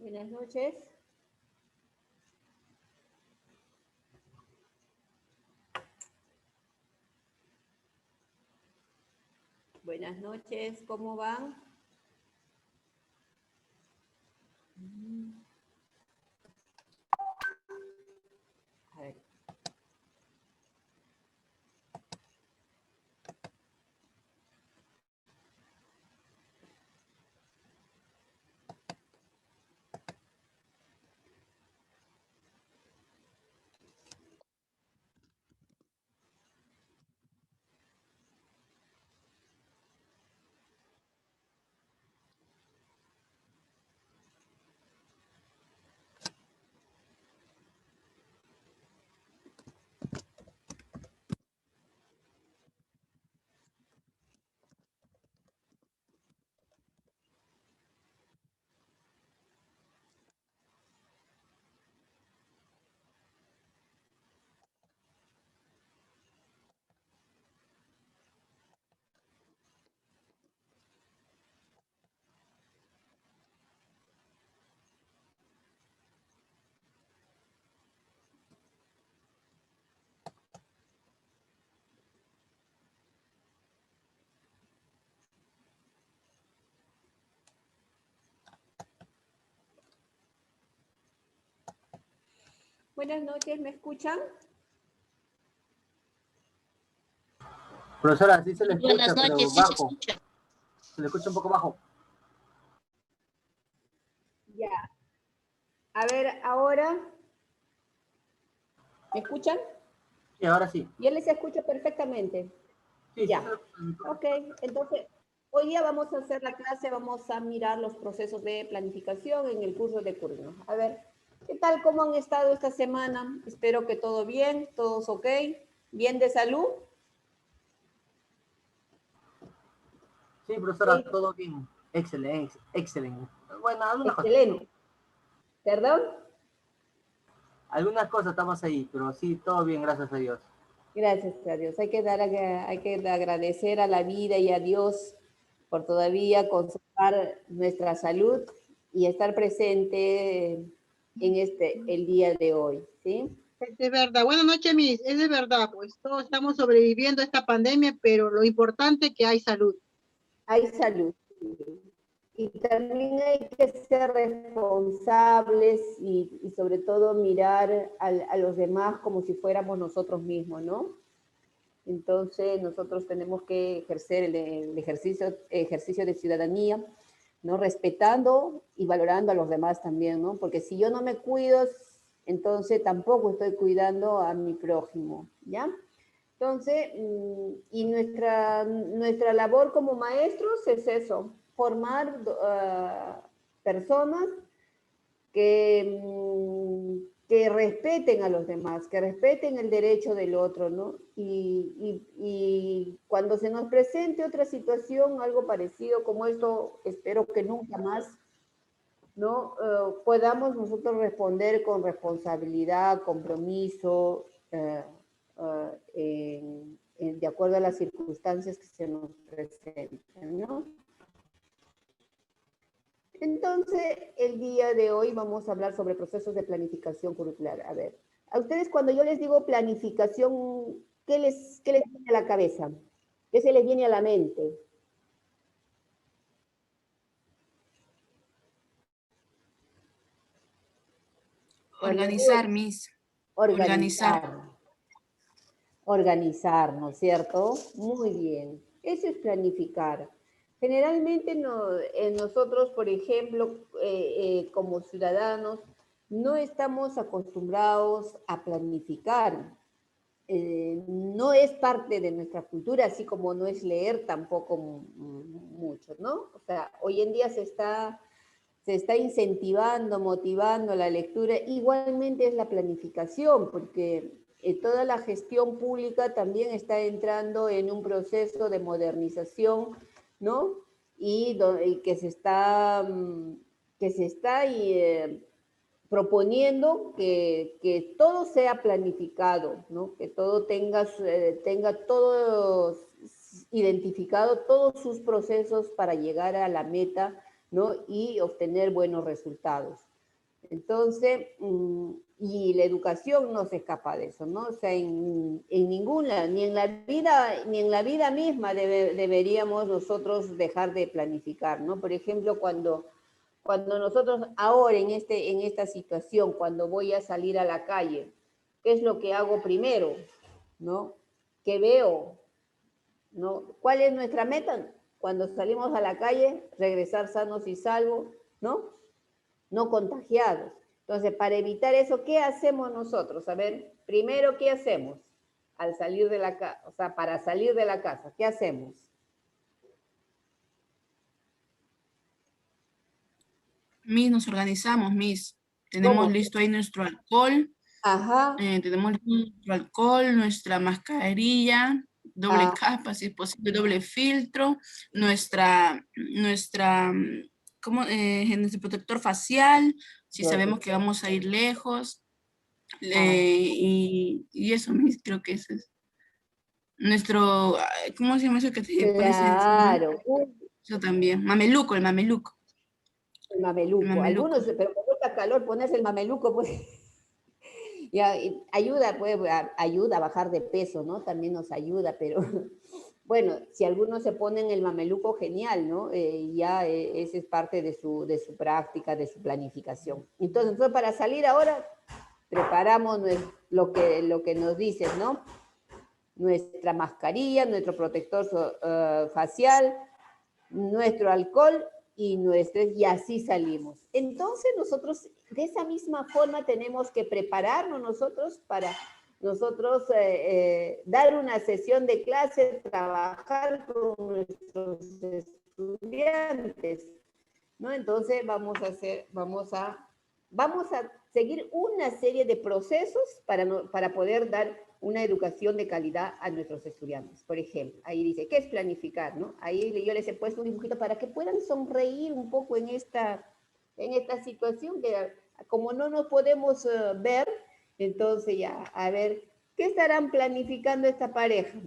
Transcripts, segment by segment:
Buenas noches. Buenas noches, ¿cómo van? A ver. Buenas noches, ¿me escuchan? Profesora, sí se le escucha, Buenas noches, pero sí se bajo. escucha. Se le escucha un poco bajo. Ya. A ver, ahora. ¿Me escuchan? Sí, ahora sí. Yo les escucho perfectamente. Sí, Ya. sí se le escucha. Ok, entonces, hoy día vamos a hacer la clase, vamos a mirar los procesos de planificación en el curso de currículum. A ver, ¿qué tal? ¿Cómo han estado esta semana? Espero que todo bien, todos ok, bien de salud. Sí, profesora, Sí. todo bien. Excelente, excelente. Bueno, algunas cosas. Excelente. ¿Perdón? Algunas cosas estamos ahí, pero sí, todo bien, gracias a Dios. Gracias a Dios. Hay que agradecer a la vida y a Dios por todavía conservar nuestra salud y estar presente en el día de hoy, ¿sí? Es de verdad. Buenas noches, Miss. Es de verdad, pues todos estamos sobreviviendo a esta pandemia, pero lo importante es que hay salud. Hay salud. Y también hay que ser responsables y sobre todo mirar a los demás como si fuéramos nosotros mismos, ¿no? Entonces nosotros tenemos que ejercer el ejercicio de ciudadanía, ¿no? Respetando y valorando a los demás también, ¿no? Porque si yo no me cuido, entonces tampoco estoy cuidando a mi prójimo, ¿ya? Entonces, y nuestra labor como maestros es eso, formar personas que respeten a los demás, que respeten el derecho del otro, ¿no? Y cuando se nos presente otra situación, algo parecido como esto, espero que nunca más, ¿no? Podamos nosotros responder con responsabilidad, compromiso, de acuerdo a las circunstancias que se nos presenten, ¿no? Entonces, el día de hoy vamos a hablar sobre procesos de planificación curricular. A ver, a ustedes cuando yo les digo planificación, ¿qué les viene a la cabeza? ¿Qué se les viene a la mente? Organizar, Miss. Organizar. Organizar, ¿no es cierto? Muy bien. Eso es planificar. Generalmente nosotros, por ejemplo, como ciudadanos, no estamos acostumbrados a planificar. No es parte de nuestra cultura, así como no es leer tampoco mucho, ¿no? O sea, hoy en día se está incentivando, motivando la lectura. Igualmente es la planificación, porque toda la gestión pública también está entrando en un proceso de modernización, ¿no? Y que se está proponiendo que todo sea planificado, ¿no? Que todo tenga todo identificado, todos sus procesos para llegar a la meta, ¿no? Y obtener buenos resultados. Entonces, y la educación no se escapa de eso, ¿no? O sea, en ninguna, ni en la vida misma deberíamos nosotros dejar de planificar, ¿no? Por ejemplo, cuando nosotros ahora en esta situación, cuando voy a salir a la calle, ¿qué es lo que hago primero? ¿No? ¿Qué veo? ¿No? ¿Cuál es nuestra meta? Cuando salimos a la calle, regresar sanos y salvos, ¿no? No contagiados. Entonces, para evitar eso, ¿qué hacemos nosotros? A ver, primero, ¿qué hacemos? Al salir de la casa, o sea, para salir de la casa, ¿qué hacemos? Miss, nos organizamos, Miss. Tenemos ¿Cómo? listo ahí nuestro alcohol, Ajá, tenemos nuestro alcohol, nuestra mascarilla, doble ah, capa, si es posible, doble filtro, nuestra, ¿cómo? Nuestro protector facial, si sabemos que vamos a ir lejos, ah, y eso, Miss, creo que ese es nuestro, ¿cómo se llama eso que te pones encima? claro. Eso también, mameluco, el mameluco, El el mameluco. mameluco. Algunos, pero con esta calor ponerse el mameluco, pues, ya, y ayuda, pues, ayuda a bajar de peso, ¿no? También nos ayuda, pero bueno, si algunos se ponen el mameluco, genial, ¿no? Ya esa es parte de su práctica, de su planificación. Entonces, para salir ahora, preparamos lo que nos dicen, ¿no? Nuestra mascarilla, nuestro protector facial, nuestro alcohol y así salimos. Entonces nosotros de esa misma forma tenemos que prepararnos nosotros para nosotros dar una sesión de clase, trabajar con nuestros estudiantes, ¿no? Entonces vamos a seguir una serie de procesos para poder dar una educación de calidad a nuestros estudiantes. Por ejemplo, ahí dice, ¿qué es planificar? ¿No? Ahí yo les he puesto un dibujito para que puedan sonreír un poco en esta situación que como no nos podemos ver, entonces ya, a ver, ¿qué estarán planificando esta pareja?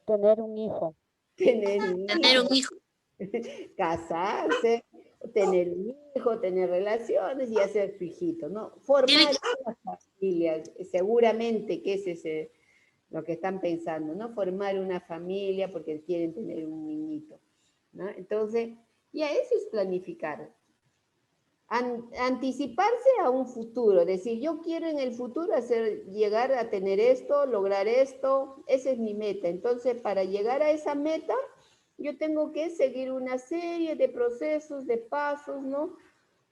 Tener un hijo. Tener un Tener un hijo, hijo. casarse, tener un hijo, tener relaciones y hacer su hijito, ¿no? Tiene Formar que- una familia, seguramente que ese es lo que están pensando, ¿no? Formar una familia porque quieren tener un niñito, ¿no? Entonces, ya eso es planificar. Anticiparse a un futuro, decir, yo quiero en el futuro llegar a tener esto, lograr esto, esa es mi meta. Entonces, para llegar a esa meta, yo tengo que seguir una serie de procesos, de pasos, ¿no?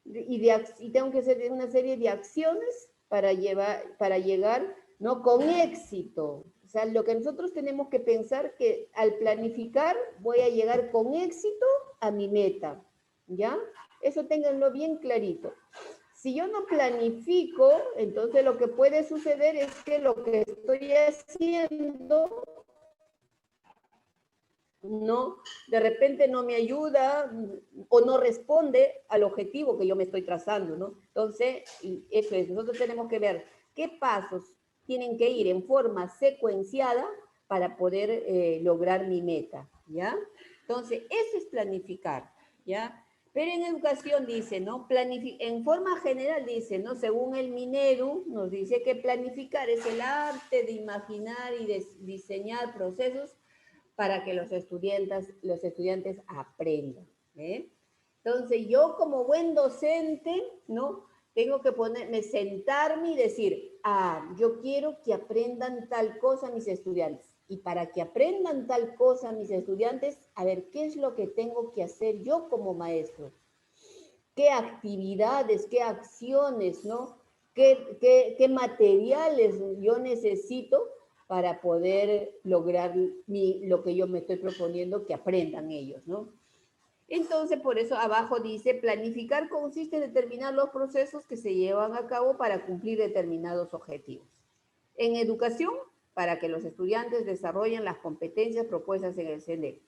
Y tengo que hacer una serie de acciones para llegar, ¿no? Con éxito. O sea, lo que nosotros tenemos que pensar que al planificar voy a llegar con éxito a mi meta, ¿ya? Eso ténganlo bien clarito. Si yo no planifico, entonces lo que puede suceder es que lo que estoy haciendo no, de repente no me ayuda o no responde al objetivo que yo me estoy trazando, ¿no? Entonces, eso es, nosotros tenemos que ver qué pasos tienen que ir en forma secuenciada para poder lograr mi meta, ¿ya? Entonces, eso es planificar, ¿ya? Pero en educación dice, ¿no? En forma general dice, ¿no? Según el Minedu, nos dice que planificar es el arte de imaginar y de diseñar procesos para que los estudiantes aprendan. ¿Eh? Entonces, yo como buen docente, ¿no? Tengo que sentarme y decir, yo quiero que aprendan tal cosa mis estudiantes. Y para que aprendan tal cosa mis estudiantes, a ver, ¿qué es lo que tengo que hacer yo como maestro? ¿Qué actividades, qué acciones, ¿no? ¿Qué materiales yo necesito para poder lograr lo que yo me estoy proponiendo que aprendan ellos, ¿no? Entonces, por eso abajo dice, planificar consiste en determinar los procesos que se llevan a cabo para cumplir determinados objetivos. En educación, para que los estudiantes desarrollen las competencias propuestas en el CNE,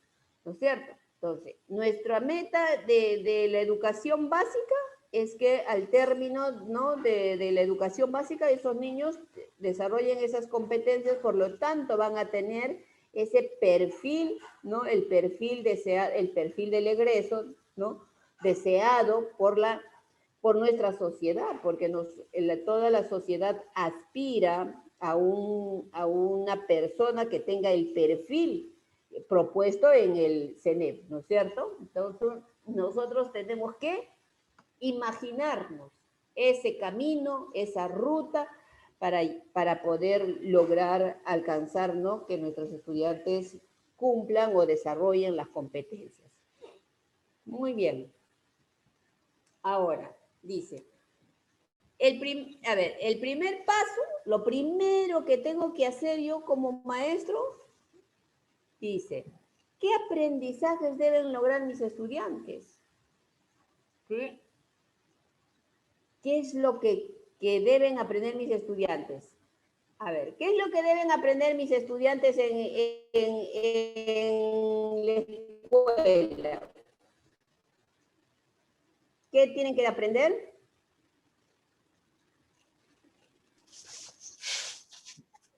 ¿no es cierto? Entonces, nuestra meta de la educación básica es que al término, ¿no? de la educación básica, esos niños desarrollen esas competencias, por lo tanto van a tener ese perfil, ¿no? El perfil del egreso, ¿no? Deseado por nuestra sociedad, porque toda la sociedad aspira a una persona que tenga el perfil propuesto en el CENEP, ¿no es cierto? Entonces, nosotros tenemos que imaginarnos ese camino, esa ruta, para poder lograr alcanzar, ¿no?, que nuestros estudiantes cumplan o desarrollen las competencias. Muy bien. Ahora, dice, el primer paso, lo primero que tengo que hacer yo como maestro, dice, ¿qué aprendizajes deben lograr mis estudiantes? ¿Sí? ¿Qué es lo que deben aprender mis estudiantes? A ver, ¿qué es lo que deben aprender mis estudiantes en la escuela? ¿Qué tienen que aprender?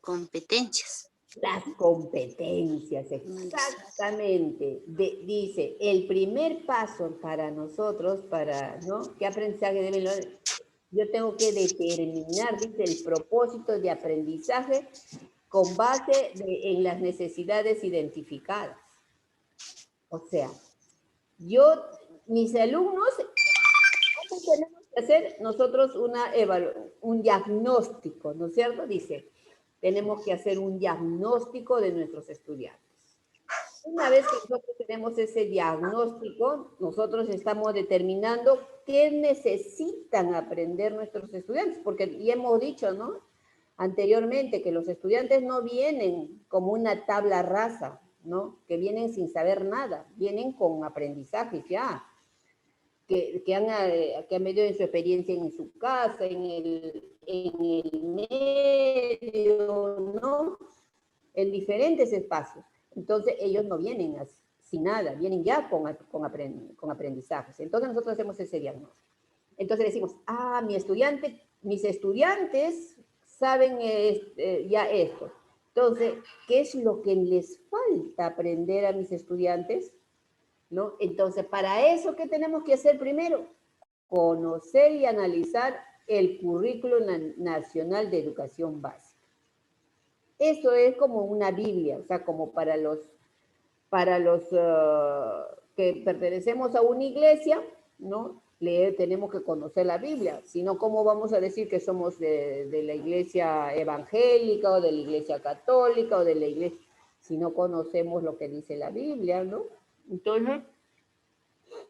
Competencias. Las competencias, exactamente. Dice, el primer paso para nosotros, ¿no? ¿Qué aprendizaje deben lograr? Yo tengo que determinar, dice, el propósito de aprendizaje con base en las necesidades identificadas. O sea, mis alumnos, ¿cómo tenemos que hacer nosotros un diagnóstico, ¿no es cierto? Dice, tenemos que hacer un diagnóstico de nuestros estudiantes. Una vez que nosotros tenemos ese diagnóstico, nosotros estamos determinando qué necesitan aprender nuestros estudiantes, porque ya hemos dicho, ¿no?, anteriormente, que los estudiantes no vienen como una tabla rasa, ¿no?, que vienen sin saber nada, vienen con aprendizajes ya, que han medido en su experiencia en su casa, en el medio, ¿no?, en diferentes espacios. Entonces, ellos no vienen sin nada, vienen ya con aprendizajes. Entonces, nosotros hacemos ese diagnóstico. Entonces decimos, mis estudiantes saben ya esto. Entonces, ¿qué es lo que les falta aprender a mis estudiantes? ¿No? Entonces, para eso, ¿qué tenemos que hacer primero? Conocer y analizar el Currículo Nacional de Educación Básica. Eso es como una Biblia, o sea, como para los que pertenecemos a una iglesia, ¿no? Tenemos que conocer la Biblia, si no, ¿cómo vamos a decir que somos de la iglesia evangélica o de la iglesia católica o de la iglesia, si no conocemos lo que dice la Biblia, ¿no? Entonces,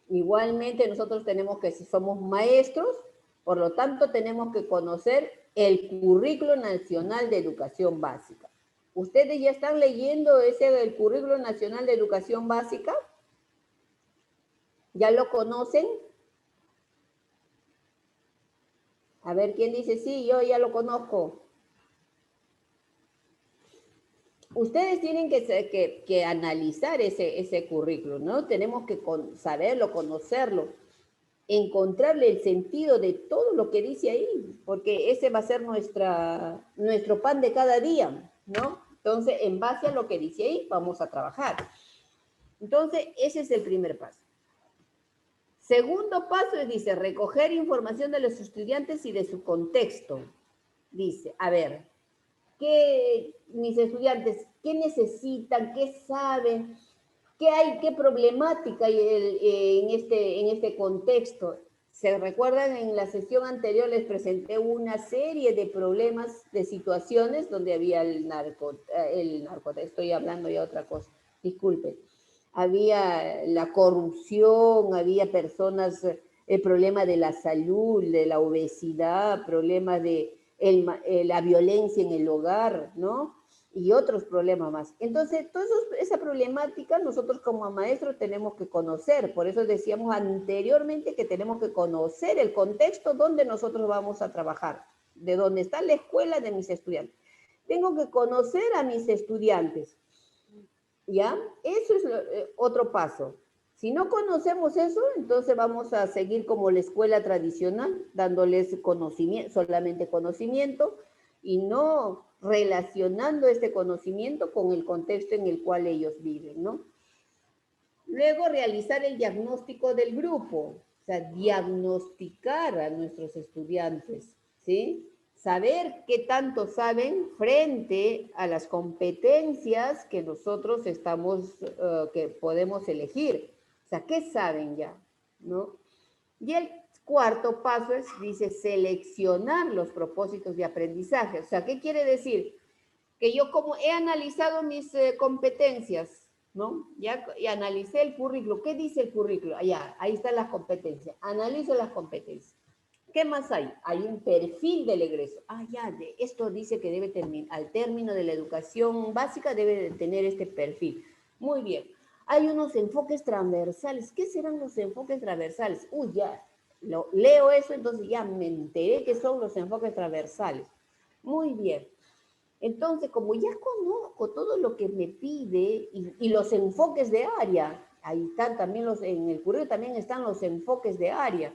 igualmente nosotros tenemos que, si somos maestros, por lo tanto tenemos que conocer el Currículo Nacional de Educación Básica. ¿Ustedes ya están leyendo el Currículo Nacional de Educación Básica? ¿Ya lo conocen? A ver, ¿quién dice sí? Yo ya lo conozco. Ustedes tienen que analizar ese currículo, ¿no? Tenemos que saberlo, conocerlo, encontrarle el sentido de todo lo que dice ahí, porque ese va a ser nuestro pan de cada día, ¿no? Entonces, en base a lo que dice ahí, vamos a trabajar. Entonces, ese es el primer paso. Segundo paso dice, recoger información de los estudiantes y de su contexto. Dice, a ver, mis estudiantes, ¿qué necesitan? ¿Qué saben? ¿Qué problemática hay en este contexto? ¿Se recuerdan? En la sesión anterior les presenté una serie de problemas, de situaciones donde había el narco, estoy hablando ya otra cosa, disculpen. Había la corrupción, había personas, el problema de la salud, de la obesidad, problemas de la violencia en el hogar, ¿no? Y otros problemas más. Entonces, toda esa problemática nosotros como maestros tenemos que conocer. Por eso decíamos anteriormente que tenemos que conocer el contexto donde nosotros vamos a trabajar, de dónde está la escuela de mis estudiantes. Tengo que conocer a mis estudiantes, ¿ya? Eso es otro paso. Si no conocemos eso, entonces vamos a seguir como la escuela tradicional, dándoles solamente conocimiento, y no relacionando este conocimiento con el contexto en el cual ellos viven, ¿no? Luego, realizar el diagnóstico del grupo, o sea, diagnosticar a nuestros estudiantes, ¿sí? Saber qué tanto saben frente a las competencias que nosotros que podemos elegir. O sea, ¿qué saben ya? ¿No? Y el cuarto paso dice, seleccionar los propósitos de aprendizaje. O sea, ¿qué quiere decir? Que yo como he analizado mis competencias, ¿no? Ya y analicé el currículo. ¿Qué dice el currículo? Allá, ahí están las competencias. Analizo las competencias. ¿Qué más hay? Hay un perfil del egreso. Esto dice que debe terminar, al término de la educación básica debe tener este perfil. Muy bien. Hay unos enfoques transversales. ¿Qué serán los enfoques transversales? Ya, leo eso, entonces ya me enteré que son los enfoques transversales. Muy bien. Entonces, como ya conozco todo lo que me pide y los enfoques de área, ahí están también en el currículo también están los enfoques de área.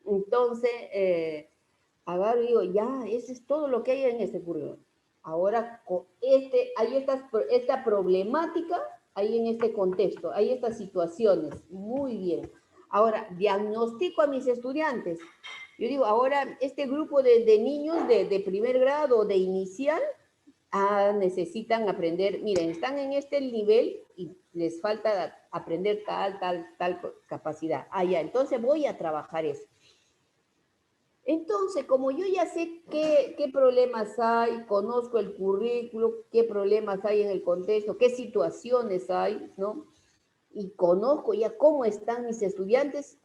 Entonces, agarro y digo, ya, eso es todo lo que hay en este currículo. Ahora, hay esta problemática, ahí en este contexto, hay estas situaciones. Muy bien. Ahora, diagnostico a mis estudiantes. Yo digo, ahora, este grupo de niños de primer grado, de inicial, necesitan aprender, miren, están en este nivel y les falta aprender tal capacidad. Ya, entonces voy a trabajar eso. Entonces, como yo ya sé qué problemas hay, conozco el currículo, qué problemas hay en el contexto, qué situaciones hay, ¿no? Y conozco ya cómo están mis estudiantes,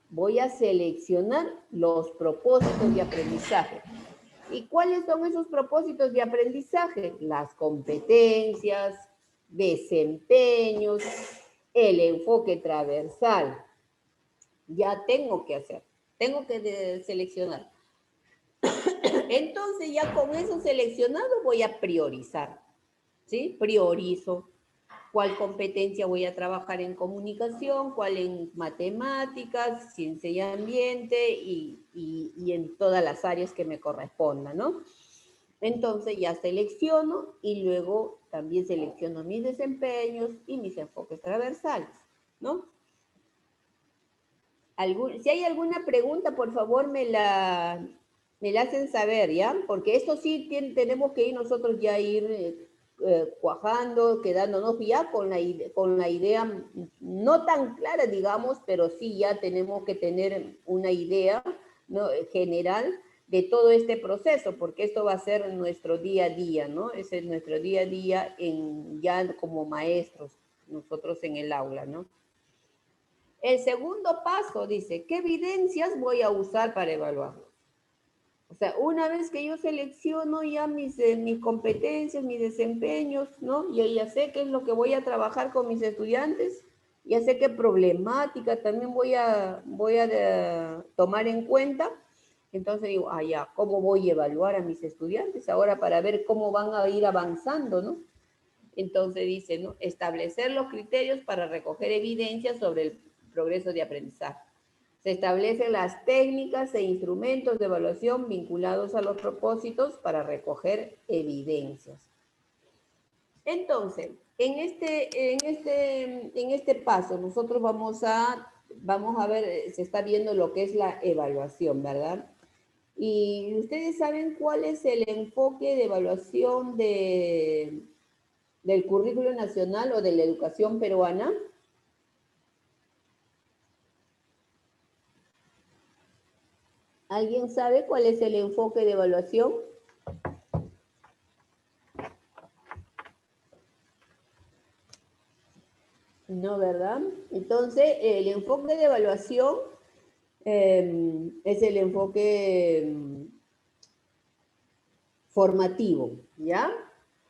voy a seleccionar los propósitos de aprendizaje. ¿Y cuáles son esos propósitos de aprendizaje? Las competencias, desempeños, el enfoque transversal. Ya tengo que seleccionar. Entonces ya con eso seleccionado voy a priorizar, ¿sí? Priorizo cuál competencia voy a trabajar en comunicación, cuál en matemáticas, ciencia y ambiente y en todas las áreas que me correspondan, ¿no? Entonces ya selecciono y luego también selecciono mis desempeños y mis enfoques transversales, ¿no? Si hay alguna pregunta, por favor, me la hacen saber, ¿ya? Porque esto sí tenemos que ir nosotros ya ir cuajando, quedándonos ya con la idea no tan clara, digamos, pero sí ya tenemos que tener una idea, ¿no?, general de todo este proceso, porque esto va a ser nuestro día a día, ¿no? Ese es nuestro día a día ya como maestros, nosotros en el aula, ¿no? El segundo paso dice, ¿qué evidencias voy a usar para evaluarlo? O sea, una vez que yo selecciono ya mis competencias, mis desempeños, ¿no? Yo ya sé qué es lo que voy a trabajar con mis estudiantes, ya sé qué problemática también voy a tomar en cuenta. Entonces digo, ya, ¿cómo voy a evaluar a mis estudiantes ahora para ver cómo van a ir avanzando, ¿no? Entonces dice, ¿no?, establecer los criterios para recoger evidencias sobre el progreso de aprendizaje. Se establecen las técnicas e instrumentos de evaluación vinculados a los propósitos para recoger evidencias. Entonces, en este paso, nosotros vamos a ver, se está viendo lo que es la evaluación, ¿verdad? Y ustedes saben cuál es el enfoque de evaluación del currículo nacional o de la educación peruana. ¿Alguien sabe cuál es el enfoque de evaluación? No, ¿verdad? Entonces, el enfoque de evaluación es el enfoque formativo, ¿ya?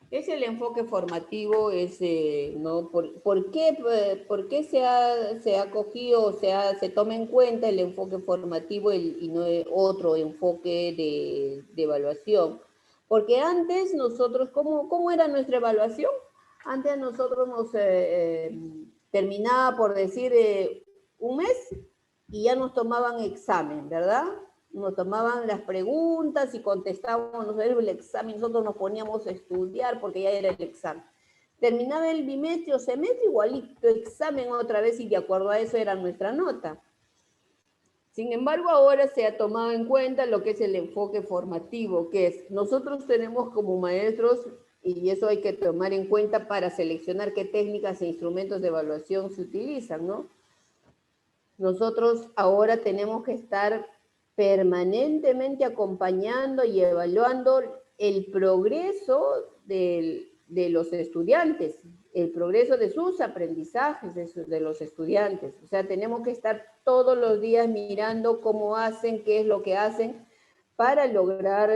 Es el enfoque formativo, ¿no? ¿Por qué se ha cogido, se toma en cuenta el enfoque formativo y no otro enfoque de evaluación? Porque antes nosotros, ¿cómo era nuestra evaluación? Antes nosotros nos terminaba por decir un mes y ya nos tomaban examen, ¿verdad? Nos tomaban las preguntas y contestábamos el examen, nosotros nos poníamos a estudiar porque ya era el examen. Terminaba el bimestre o semestre, igualito examen otra vez y de acuerdo a eso era nuestra nota. Sin embargo, ahora se ha tomado en cuenta lo que es el enfoque formativo, que es, nosotros tenemos como maestros, y eso hay que tomar en cuenta para seleccionar qué técnicas e instrumentos de evaluación se utilizan, ¿no? Nosotros ahora tenemos que estar permanentemente acompañando y evaluando el progreso de los estudiantes, el progreso de sus aprendizajes de los estudiantes. O sea, tenemos que estar todos los días mirando cómo hacen, qué es lo que hacen, para lograr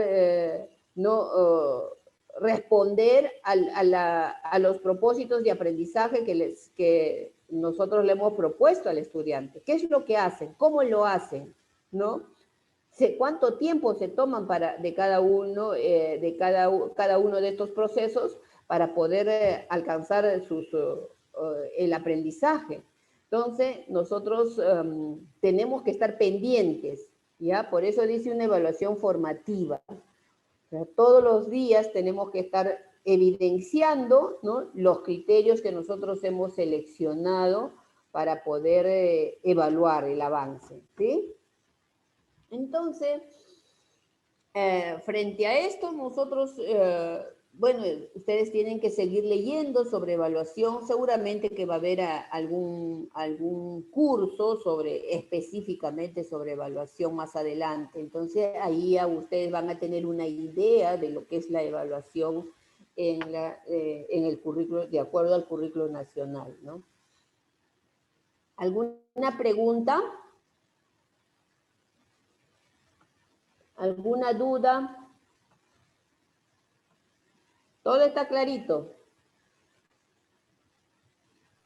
responder a los propósitos de aprendizaje que nosotros le hemos propuesto al estudiante. ¿Qué es lo que hacen? ¿Cómo lo hacen? ¿No? ¿Cuánto tiempo se toman de cada uno de estos procesos para poder alcanzar el aprendizaje? Entonces, nosotros tenemos que estar pendientes, ¿ya? Por eso dice una evaluación formativa. O sea, todos los días tenemos que estar evidenciando, ¿no?, los criterios que nosotros hemos seleccionado para poder evaluar el avance, ¿sí? Entonces, frente a esto, nosotros, bueno, ustedes tienen que seguir leyendo sobre evaluación, seguramente que va a haber algún curso específicamente sobre evaluación más adelante. Entonces, ahí ustedes van a tener una idea de lo que es la evaluación en el currículo, de acuerdo al currículo nacional, ¿no? ¿Alguna pregunta? ¿Alguna duda? ¿Todo está clarito?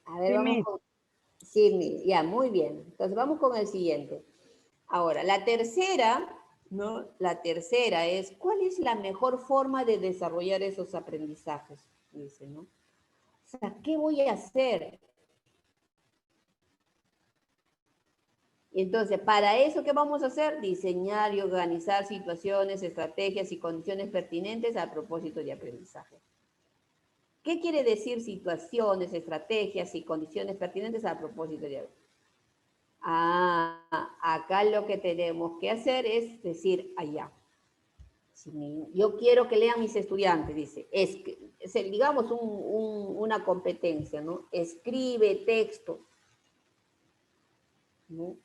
A ver, Sí, vamos Miss. con... Sí, ya, muy bien. Entonces vamos con el siguiente. Ahora, la tercera, ¿no? La tercera es, ¿cuál es la mejor forma de desarrollar esos aprendizajes? Dice, ¿no? O sea, ¿qué voy a hacer? Entonces, para eso, ¿qué vamos a hacer? Diseñar y organizar situaciones, estrategias y condiciones pertinentes a propósito de aprendizaje. ¿Qué quiere decir situaciones, estrategias y condiciones pertinentes a propósito de aprendizaje? Acá lo que tenemos que hacer es decir, allá. Yo quiero que lean mis estudiantes, dice, digamos una competencia, ¿no? Escribe texto, ¿no?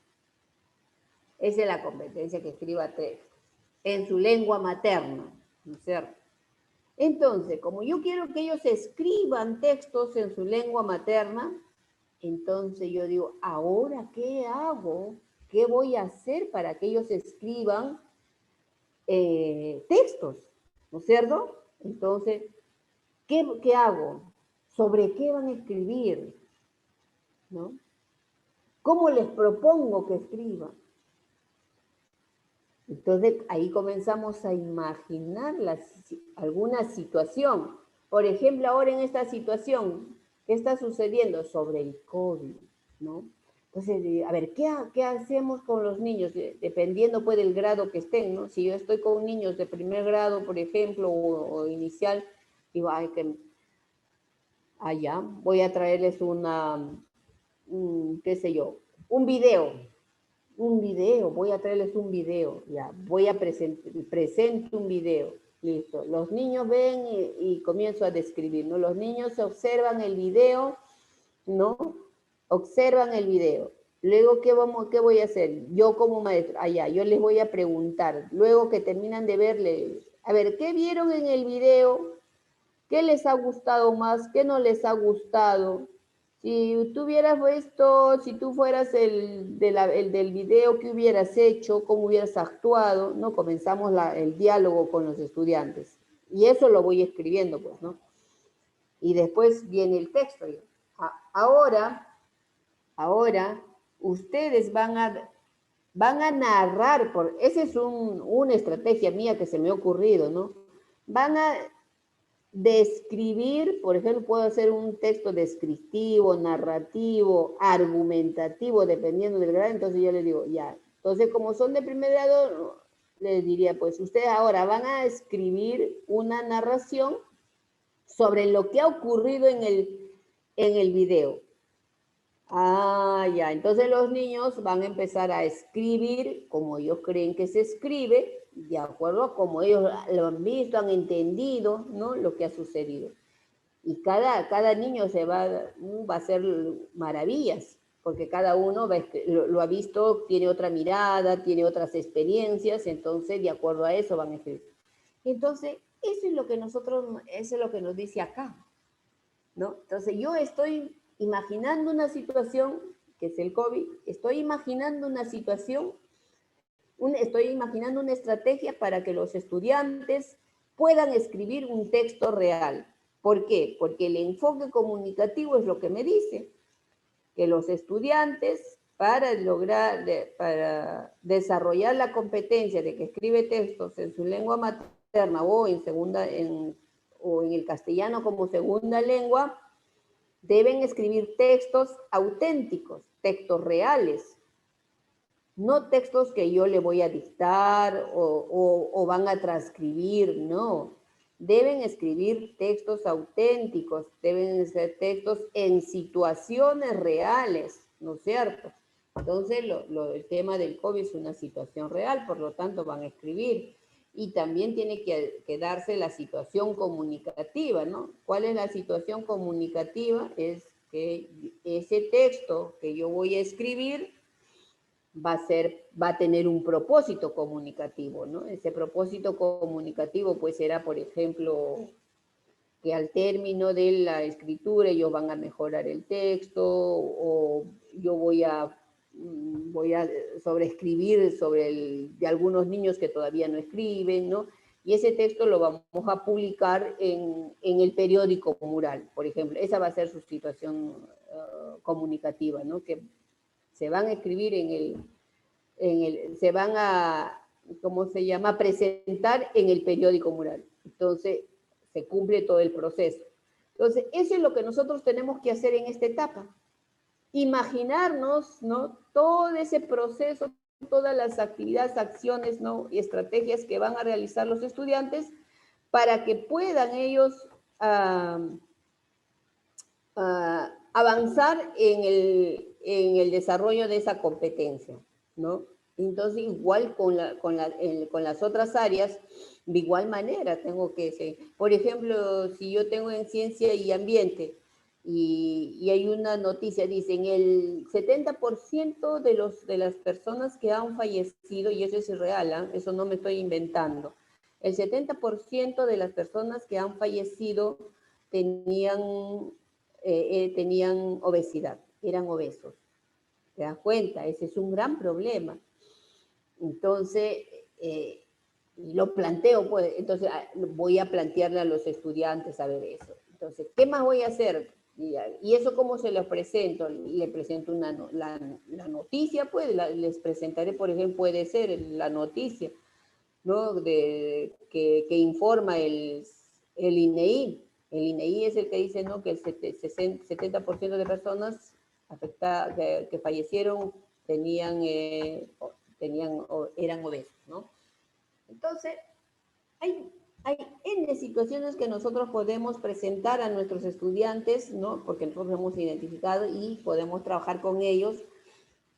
Esa es la competencia, que escriba texto en su lengua materna, ¿no es cierto? Entonces, como yo quiero que ellos escriban textos en su lengua materna, entonces yo digo, ¿ahora qué hago? ¿Qué voy a hacer para que ellos escriban textos? ¿No es cierto? Entonces, ¿qué hago? ¿Sobre qué van a escribir? ¿No? ¿Cómo les propongo que escriban? Entonces, ahí comenzamos a imaginar alguna situación. Por ejemplo, ahora en esta situación, ¿qué está sucediendo? Sobre el COVID, ¿no? Entonces, a ver, ¿qué hacemos con los niños? Dependiendo, pues, del grado que estén, ¿no? Si yo estoy con niños de primer grado, por ejemplo, o inicial, digo, allá, voy a traerles qué sé yo, un video, voy a traerles un video, ya, presento un video, listo. Los niños ven y comienzo a describir, ¿no? Los niños observan el video, ¿no? Observan el video. Luego, ¿qué voy a hacer? Yo como maestro, allá, yo les voy a preguntar, luego que terminan de verle, a ver, ¿qué vieron en el video? ¿Qué les ha gustado más? ¿Qué no les ha gustado? Si tú hubieras visto, si tú fueras el del video, ¿qué hubieras hecho? ¿Cómo hubieras actuado? ¿No? Comenzamos el diálogo con los estudiantes. Y eso lo voy escribiendo, pues, ¿no? Y después viene el texto. Ahora, ustedes van a narrar, esa es una estrategia mía que se me ha ocurrido, ¿no? Van a describir, por ejemplo, puedo hacer un texto descriptivo, narrativo, argumentativo, dependiendo del grado, entonces yo les digo, ya. Entonces, como son de primer grado, les diría, pues ustedes ahora van a escribir una narración sobre lo que ha ocurrido en el video. Ah, ya, entonces los niños van a empezar a escribir como ellos creen que se escribe, de acuerdo a como ellos lo han visto, han entendido, ¿no? Lo que ha sucedido. Y cada niño va a hacer maravillas, porque cada uno lo ha visto, tiene otra mirada, tiene otras experiencias, entonces de acuerdo a eso van a escribir. Entonces, eso es lo que eso es lo que nos dice acá, ¿no? Entonces, yo estoy imaginando una situación, que es el COVID, estoy imaginando una situación, estoy imaginando una estrategia para que los estudiantes puedan escribir un texto real. ¿Por qué? Porque el enfoque comunicativo es lo que me dice, que los estudiantes, para desarrollar la competencia de que escribe textos en su lengua materna o en el castellano como segunda lengua, deben escribir textos auténticos, textos reales, no textos que yo le voy a dictar o van a transcribir, no. Deben escribir textos auténticos, deben ser textos en situaciones reales, ¿no es cierto? Entonces, el tema del COVID es una situación real, por lo tanto van a escribir. Y también tiene que darse la situación comunicativa, ¿no? ¿Cuál es la situación comunicativa? Es que ese texto que yo voy a escribir va a tener un propósito comunicativo, ¿no? Ese propósito comunicativo pues será, por ejemplo, que al término de la escritura ellos van a mejorar el texto, o yo voy a sobreescribir de algunos niños que todavía no escriben, ¿no? Y ese texto lo vamos a publicar en el periódico mural, por ejemplo. Esa va a ser su situación comunicativa, ¿no? Que se van a escribir se van a, ¿cómo se llama?, presentar en el periódico mural. Entonces, se cumple todo el proceso. Entonces, eso es lo que nosotros tenemos que hacer en esta etapa. Imaginarnos, ¿no?, todo ese proceso, todas las actividades, acciones, ¿no?, y estrategias que van a realizar los estudiantes para que puedan ellos avanzar en el desarrollo de esa competencia, ¿no? Entonces, igual con las otras áreas, de igual manera tengo que ser. Por ejemplo, si yo tengo en ciencia y ambiente y hay una noticia, dicen el 70% de las personas que han fallecido, y eso es real, ¿eh? Eso no me estoy inventando, el 70% de las personas que han fallecido tenían obesidad, eran obesos. ¿Te das cuenta? Ese es un gran problema. Entonces, lo planteo, pues, entonces voy a plantearle a los estudiantes a ver eso. Entonces, ¿qué más voy a hacer? Y eso, ¿cómo se los presento? Le presento la noticia, pues, les presentaré, por ejemplo, puede ser la noticia, ¿no?, que informa el INEI. El INEI es el que dice, ¿no?, que el 70% de personas afectadas, que fallecieron eran obesos, ¿no? Entonces, hay N situaciones que nosotros podemos presentar a nuestros estudiantes, ¿no?, porque nosotros hemos identificado y podemos trabajar con ellos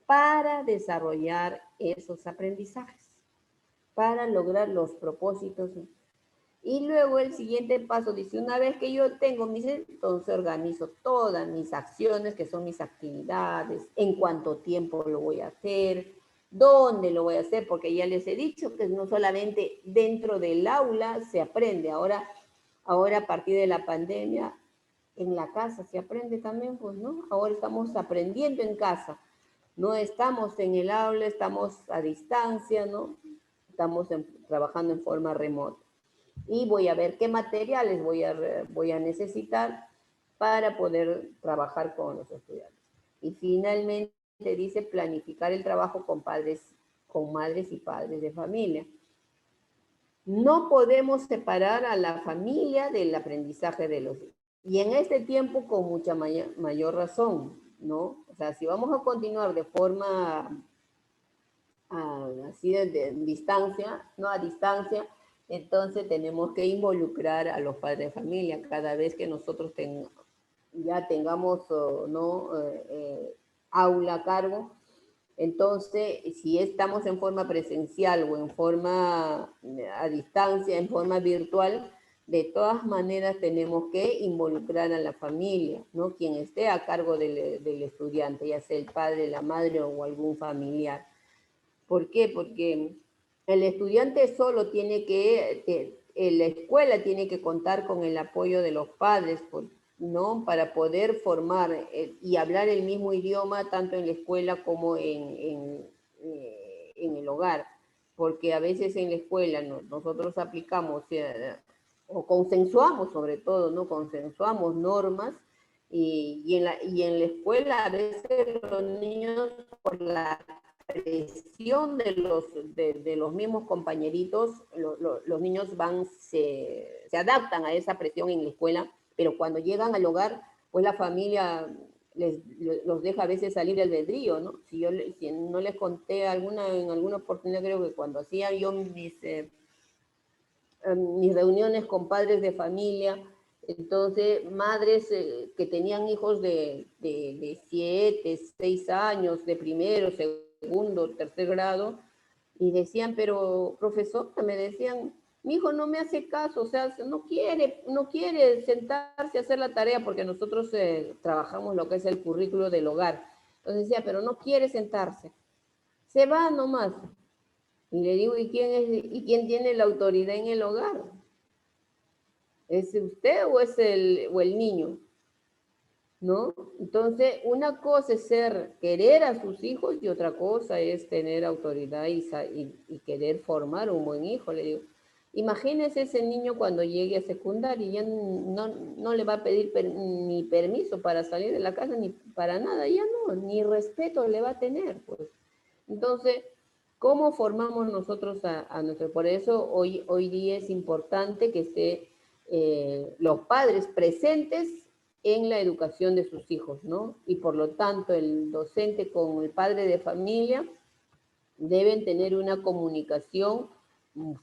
para desarrollar esos aprendizajes, para lograr los propósitos. Y luego el siguiente paso dice, una vez que yo tengo entonces organizo todas mis acciones, que son mis actividades, en cuánto tiempo lo voy a hacer, dónde lo voy a hacer, porque ya les he dicho que no solamente dentro del aula se aprende, ahora a partir de la pandemia, en la casa se aprende también, pues, ¿no? Ahora estamos aprendiendo en casa, no estamos en el aula, estamos a distancia, ¿no? Estamos trabajando en forma remota. Y voy a ver qué materiales voy a necesitar para poder trabajar con los estudiantes. Y finalmente dice planificar el trabajo con madres y padres de familia. No podemos separar a la familia del aprendizaje de los hijos. Y en este tiempo con mucha mayor razón, ¿no? O sea, si vamos a continuar de forma así de distancia, no a distancia, Entonces tenemos que involucrar a los padres de familia cada vez que nosotros ya tengamos ¿no? aula a cargo. Entonces, si estamos en forma presencial o en forma a distancia, en forma virtual, de todas maneras tenemos que involucrar a la familia, ¿no? Quien esté a cargo del estudiante, ya sea el padre, la madre o algún familiar. ¿Por qué? Porque el estudiante solo tiene la escuela tiene que contar con el apoyo de los padres, ¿no? Para poder formar y hablar el mismo idioma tanto en la escuela como en el hogar. Porque a veces en la escuela nosotros aplicamos o consensuamos sobre todo, ¿no? Consensuamos normas y en la escuela a veces los niños por la presión de los mismos compañeritos, los niños se adaptan a esa presión en la escuela, pero cuando llegan al hogar, pues la familia los deja a veces salir del albedrío, ¿no? Si no les conté en alguna oportunidad, creo que cuando hacía yo mis reuniones con padres de familia, entonces madres que tenían hijos de 7, 6 años, de primero, segundo, tercer grado, y decían, pero profesor, me decían, mi hijo no me hace caso, o sea, no quiere sentarse a hacer la tarea, porque nosotros trabajamos lo que es el currículo del hogar. Entonces decía, pero no quiere sentarse, se va nomás. Y le digo, ¿y quién tiene la autoridad en el hogar? ¿Es usted o es el niño? ¿No? Entonces, una cosa es querer a sus hijos y otra cosa es tener autoridad y querer formar un buen hijo. Le digo, imagínese ese niño cuando llegue a secundaria y ya no le va a pedir ni permiso para salir de la casa ni para nada, ya no, ni respeto le va a tener, pues. Entonces, ¿cómo formamos nosotros a nuestro? Por eso hoy día es importante que esté los padres presentes en la educación de sus hijos, ¿no? Y por lo tanto, el docente con el padre de familia deben tener una comunicación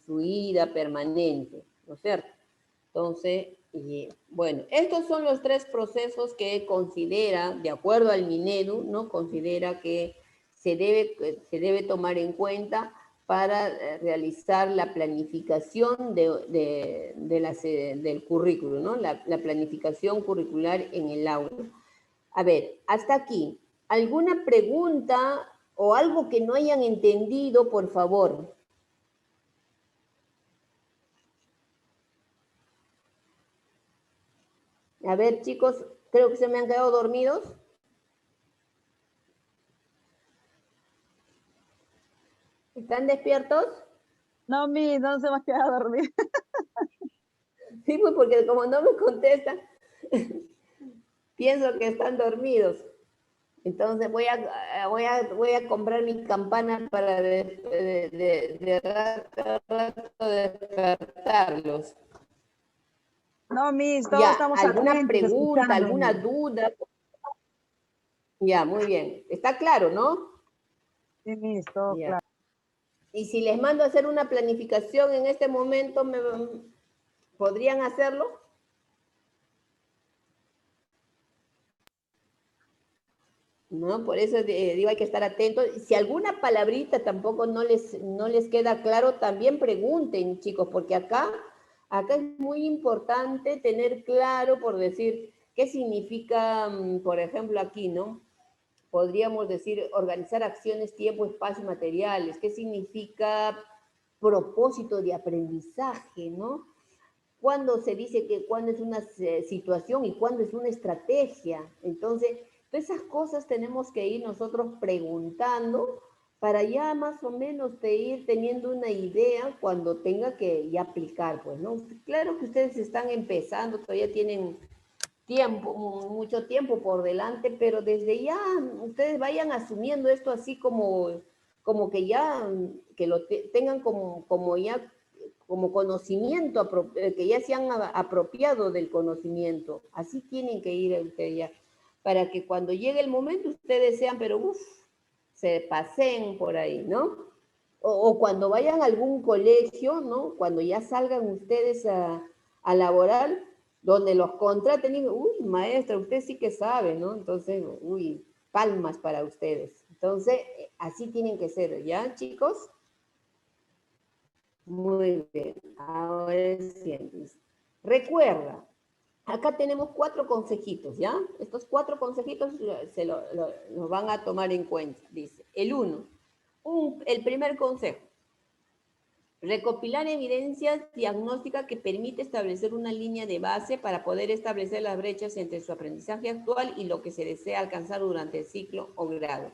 fluida, permanente, ¿no es cierto? Entonces, bueno, estos son los 3 procesos que considera, de acuerdo al Minedu, ¿no? Considera que se debe tomar en cuenta para realizar la planificación del currículo, ¿no? La planificación curricular en el aula. A ver, hasta aquí. ¿Alguna pregunta o algo que no hayan entendido, por favor? A ver, chicos, creo que se me han quedado dormidos. ¿Están despiertos? No, no se me ha quedado dormida. Sí, pues porque como no me contestan, pienso que están dormidos. Entonces voy a comprar mi campana para de rato despertarlos. No, todos Ya, estamos ¿alguna atentos, pregunta, escuchando. alguna duda? Ya, muy bien. Está claro, ¿no? Sí, todo Ya. claro. Y si les mando a hacer una planificación en este momento, ¿podrían hacerlo? ¿No? Por eso digo, hay que estar atentos. Si alguna palabrita tampoco no les queda claro, también pregunten, chicos, porque acá es muy importante tener claro, por decir, qué significa, por ejemplo, aquí, ¿no? Podríamos decir organizar acciones, tiempo, espacio, materiales. ¿Qué significa propósito de aprendizaje, ¿no? Cuándo se dice que cuándo es una situación y cuándo es una estrategia. Entonces, todas esas cosas tenemos que ir nosotros preguntando para ya más o menos ir teniendo una idea cuando tenga que ya aplicar, pues, ¿no? Claro que ustedes están empezando, todavía tienen tiempo, mucho tiempo por delante, pero desde ya ustedes vayan asumiendo esto así como que ya, que lo tengan como ya, como conocimiento, que ya se han apropiado del conocimiento. Así tienen que ir ustedes ya, para que cuando llegue el momento ustedes sean, pero uff, se paseen por ahí, ¿no? o cuando vayan a algún colegio, ¿no? Cuando ya salgan ustedes a laborar, donde los contraten y, uy, maestra, usted sí que sabe, ¿no? Entonces, uy, palmas para ustedes. Entonces, así tienen que ser, ¿ya, chicos? Muy bien, ahora sí. Recuerda, acá tenemos 4 consejitos, ¿ya? Estos 4 consejitos se lo van a tomar en cuenta. Dice, el 1, el primer consejo, recopilar evidencias diagnósticas que permite establecer una línea de base para poder establecer las brechas entre su aprendizaje actual y lo que se desea alcanzar durante el ciclo o grado.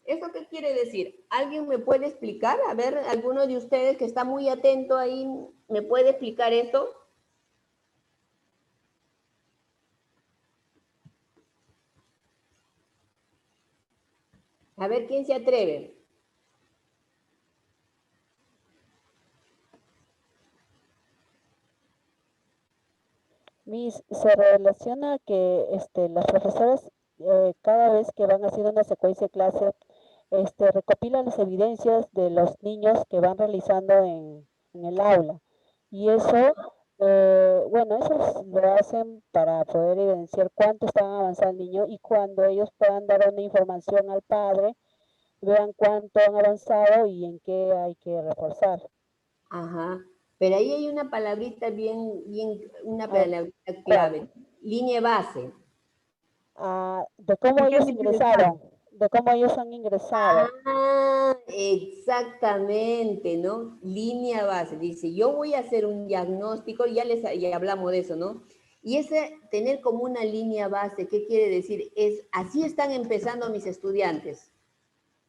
¿Esto qué quiere decir? ¿Alguien me puede explicar? A ver, alguno de ustedes que está muy atento ahí, ¿me puede explicar esto? A ver, ¿quién se atreve? Miss, se relaciona que las profesoras cada vez que van haciendo una secuencia de clase, recopilan las evidencias de los niños que van realizando en el aula. Y eso, bueno, eso lo hacen para poder evidenciar cuánto están avanzando el niño y cuando ellos puedan dar una información al padre, vean cuánto han avanzado y en qué hay que reforzar. Ajá, pero ahí hay una palabrita una Ah, palabrita clave, línea base. De cómo ¿En qué ellos han ingresaron, de cómo ellos han ingresado. Ah, exactamente, ¿no? Línea base. Dice, yo voy a hacer un diagnóstico, ya hablamos de eso, ¿no? Y ese tener como una línea base, ¿qué quiere decir? Así están empezando mis estudiantes.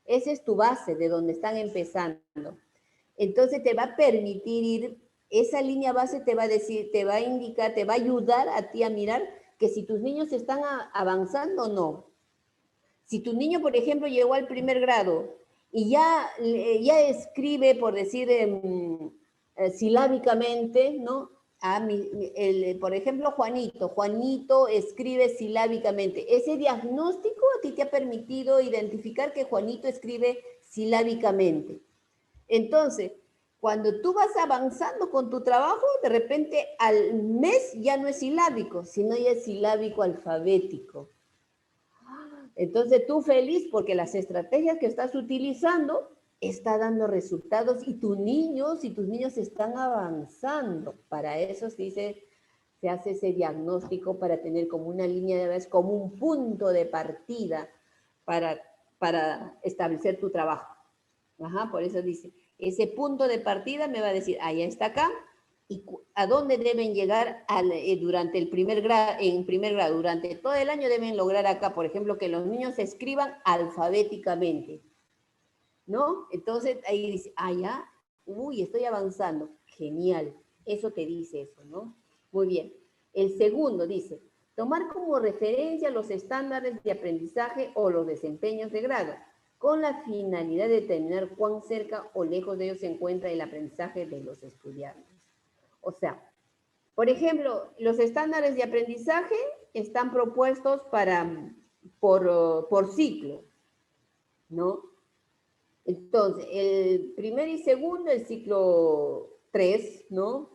Esa es tu base de donde están empezando. Entonces te va a permitir ir, esa línea base te va a decir, te va a indicar, te va a ayudar a ti a mirar que si tus niños están avanzando o no. Si tu niño, por ejemplo, llegó al primer grado y ya escribe, por decir, silábicamente, ¿no? Por ejemplo, Juanito escribe silábicamente. Ese diagnóstico a ti te ha permitido identificar que Juanito escribe silábicamente. Entonces, cuando tú vas avanzando con tu trabajo, de repente al mes ya no es silábico, sino ya es silábico alfabético. Entonces tú feliz porque las estrategias que estás utilizando está dando resultados y si tus niños están avanzando. Para eso se hace ese diagnóstico para tener como una línea de base, como un punto de partida para establecer tu trabajo. Ajá, por eso dice, ese punto de partida me va a decir, ya está acá, y a dónde deben llegar durante el primer grado, durante todo el año deben lograr acá, por ejemplo, que los niños se escriban alfabéticamente, ¿no? Entonces ahí dice, ya, uy, estoy avanzando, genial, eso te dice eso, ¿no? Muy bien. El segundo dice, tomar como referencia los estándares de aprendizaje o los desempeños de grado, con la finalidad de determinar cuán cerca o lejos de ellos se encuentra el aprendizaje de los estudiantes. O sea, por ejemplo, los estándares de aprendizaje están propuestos por ciclo, ¿no? Entonces, el primer y segundo, el ciclo 3, ¿no?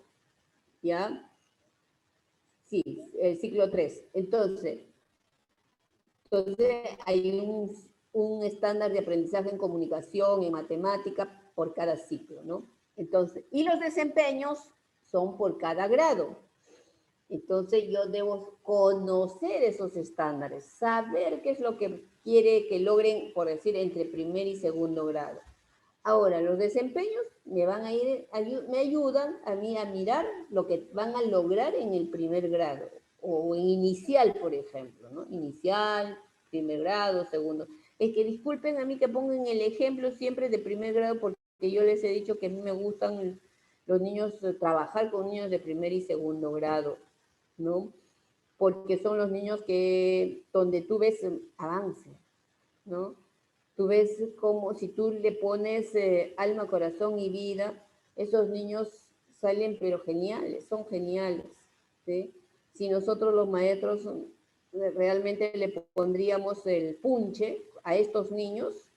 ¿Ya? Sí, el ciclo 3. Entonces hay un estándar de aprendizaje en comunicación, en matemática, por cada ciclo, ¿no? Entonces, y los desempeños son por cada grado. Entonces yo debo conocer esos estándares, saber qué es lo que quiere que logren, por decir, entre primer y segundo grado. Ahora, los desempeños me ayudan a mí a mirar lo que van a lograr en el primer grado, o en inicial, por ejemplo, ¿no? Inicial, primer grado, segundo. Es que disculpen a mí que pongan el ejemplo siempre de primer grado, porque yo les he dicho que a mí me gustan los niños, trabajar con niños de primer y segundo grado, ¿no? Porque son los niños donde tú ves avance, ¿no? Tú ves como si tú le pones alma, corazón y vida, esos niños salen pero geniales, son geniales, ¿sí? Si nosotros los maestros realmente le pondríamos el punche a estos niños,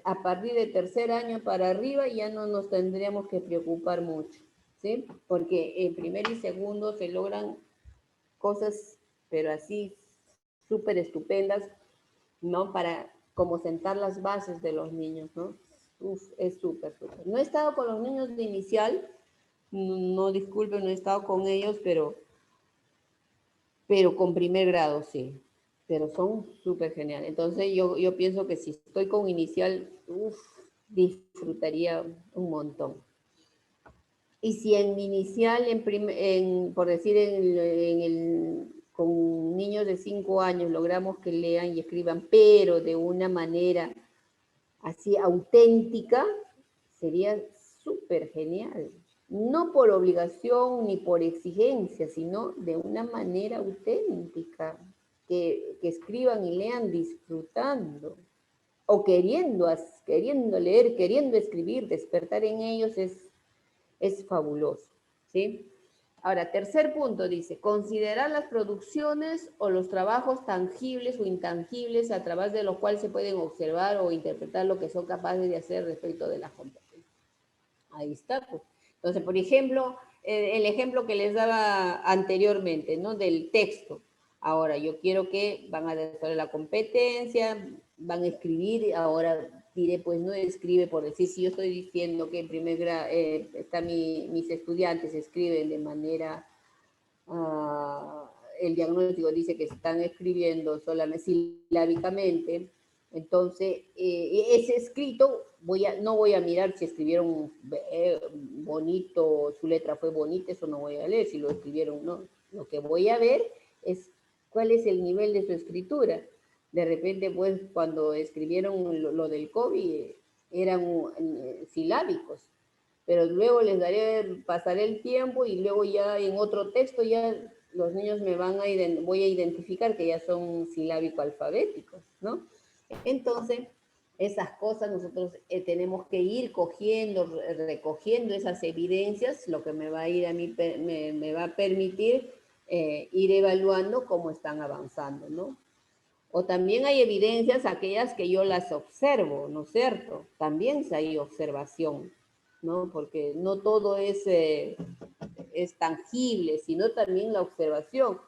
a partir de tercer año para arriba ya no nos tendríamos que preocupar mucho, ¿sí? Porque en primer y segundo se logran cosas, pero así súper estupendas, ¿no? Para como sentar las bases de los niños, ¿no? Uf, es súper, súper. No he estado con los niños de inicial, no disculpen, no he estado con ellos, pero con primer grado sí, pero son súper geniales. Entonces yo pienso que si estoy con inicial, disfrutaría un montón. Y si en mi inicial, por decir, con niños de 5 años logramos que lean y escriban, pero de una manera así auténtica, sería súper genial. No por obligación ni por exigencia, sino de una manera auténtica, que escriban y lean disfrutando, o queriendo leer, queriendo escribir, despertar en ellos es fabuloso, ¿sí? Ahora, tercer punto dice, considerar las producciones o los trabajos tangibles o intangibles a través de los cuales se pueden observar o interpretar lo que son capaces de hacer respecto de las competencias. Ahí está, pues. Entonces, por ejemplo, el ejemplo que les daba anteriormente, ¿no? Del texto. Ahora, yo quiero que van a desarrollar la competencia, van a escribir, ahora diré, pues no escribe, por decir, si yo estoy diciendo que en primer grado, mis estudiantes escriben de manera, el diagnóstico dice que están escribiendo solamente silábicamente, entonces ese escrito no voy a mirar si escribieron bonito, su letra fue bonita, eso no voy a leer, si lo escribieron no. Lo que voy a ver es cuál es el nivel de su escritura. De repente, pues, cuando escribieron lo del COVID, eran silábicos, pero luego pasaré el tiempo y luego ya en otro texto ya los niños voy a identificar que ya son silábico-alfabéticos, ¿no? Entonces, esas cosas nosotros tenemos que ir recogiendo esas evidencias, lo que me va a ir a mí, me va a permitir ir evaluando cómo están avanzando, ¿no? O también hay evidencias, aquellas que yo las observo, ¿no es cierto? También hay observación, ¿no? Porque no todo es tangible, sino también la observación.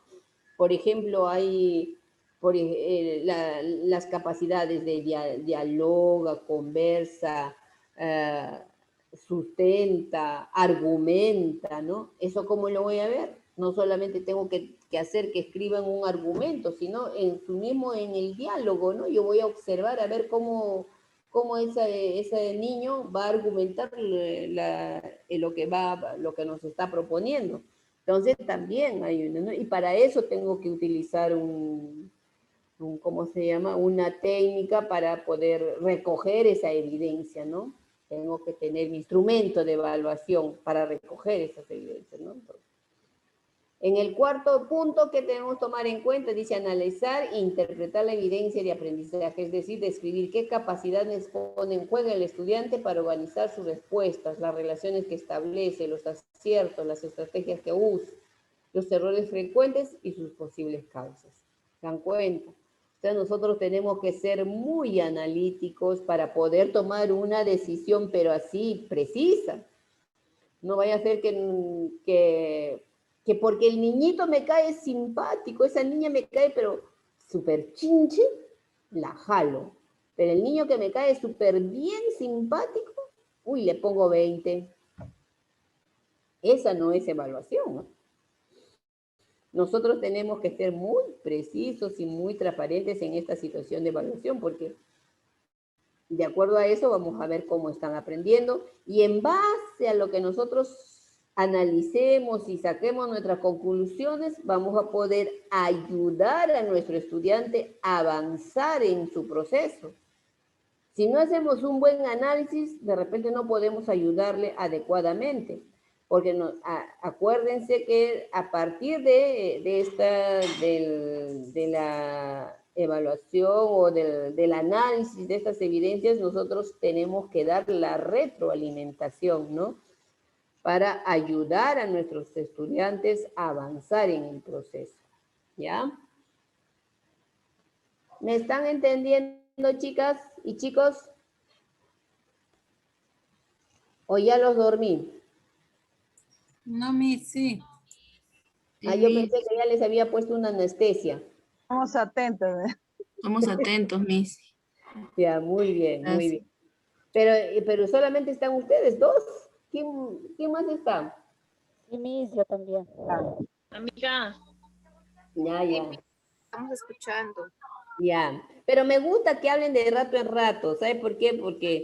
Por ejemplo, hay las capacidades de dialoga, conversa, sustenta, argumenta, ¿no? ¿Eso cómo lo voy a ver? No solamente tengo que hacer que escriban un argumento, sino en el diálogo, ¿no? Yo voy a observar a ver cómo ese niño va a argumentar lo que nos está proponiendo. Entonces también hay ¿no? Y para eso tengo que utilizar ¿cómo se llama? Una técnica para poder recoger esa evidencia, ¿no? Tengo que tener mi instrumento de evaluación para recoger esas evidencias, ¿no? En el cuarto punto que debemos tomar en cuenta, dice analizar e interpretar la evidencia de aprendizaje, es decir, describir qué capacidades pone en juego el estudiante para organizar sus respuestas, las relaciones que establece, los aciertos, las estrategias que usa, los errores frecuentes y sus posibles causas. ¿Se dan cuenta? Entonces nosotros tenemos que ser muy analíticos para poder tomar una decisión, pero así precisa. No vaya a ser que porque el niñito me cae simpático, esa niña me cae pero súper chinche, la jalo. Pero el niño que me cae súper bien simpático, uy, le pongo 20. Esa no es evaluación, ¿no? Nosotros tenemos que ser muy precisos y muy transparentes en esta situación de evaluación, porque de acuerdo a eso vamos a ver cómo están aprendiendo, y en base a lo que nosotros analicemos y saquemos nuestras conclusiones, vamos a poder ayudar a nuestro estudiante a avanzar en su proceso. Si no hacemos un buen análisis, de repente no podemos ayudarle adecuadamente, porque acuérdense que a partir de la evaluación o del análisis de estas evidencias, nosotros tenemos que dar la retroalimentación, ¿no? Para ayudar a nuestros estudiantes a avanzar en el proceso, ¿ya? ¿Me están entendiendo chicas y chicos? ¿O ya los dormí? No, Miss, sí. Sí, Ah, yo Miss. pensé que ya les había puesto una anestesia. Estamos atentos. Estamos atentos, Miss. Ya, muy bien, muy Gracias. bien. Pero solamente están ustedes dos. ¿Quién más está? Sí, Miss, yo también. Amiga, Ya, ya. estamos escuchando. Ya, pero me gusta que hablen de rato en rato, ¿sabe por qué? Porque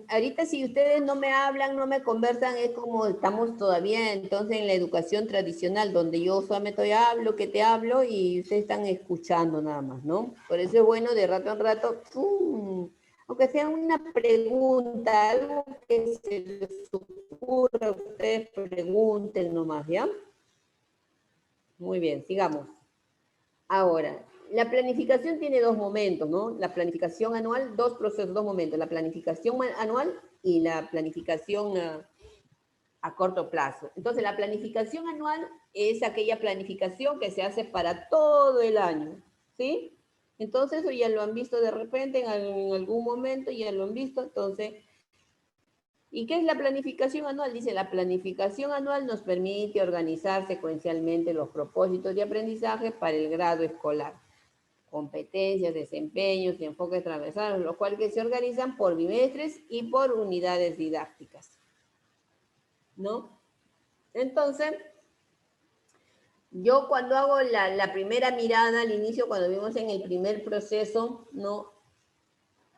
ahorita si ustedes no me hablan, no me conversan, es como estamos todavía entonces en la educación tradicional, donde yo solamente te hablo, que te hablo y ustedes están escuchando nada más, ¿no? Por eso es bueno de rato en rato, ¡pum! Aunque sea una pregunta, algo que se les ocurra, ustedes pregunten nomás, ¿ya? Muy bien, sigamos. Ahora, la planificación tiene dos momentos, ¿no? La planificación anual, dos procesos, dos momentos. La planificación anual y la planificación a corto plazo. Entonces, la planificación anual es aquella planificación que se hace para todo el año, ¿sí? Entonces, eso ya lo han visto de repente, en algún momento ya lo han visto. Entonces, ¿y qué es la planificación anual? Dice, la planificación anual nos permite organizar secuencialmente los propósitos de aprendizaje para el grado escolar, competencias, desempeños y enfoques transversales, los cuales se organizan por bimestres y por unidades didácticas, ¿no? Entonces, yo cuando hago la primera mirada al inicio, cuando vimos en el primer proceso, ¿no?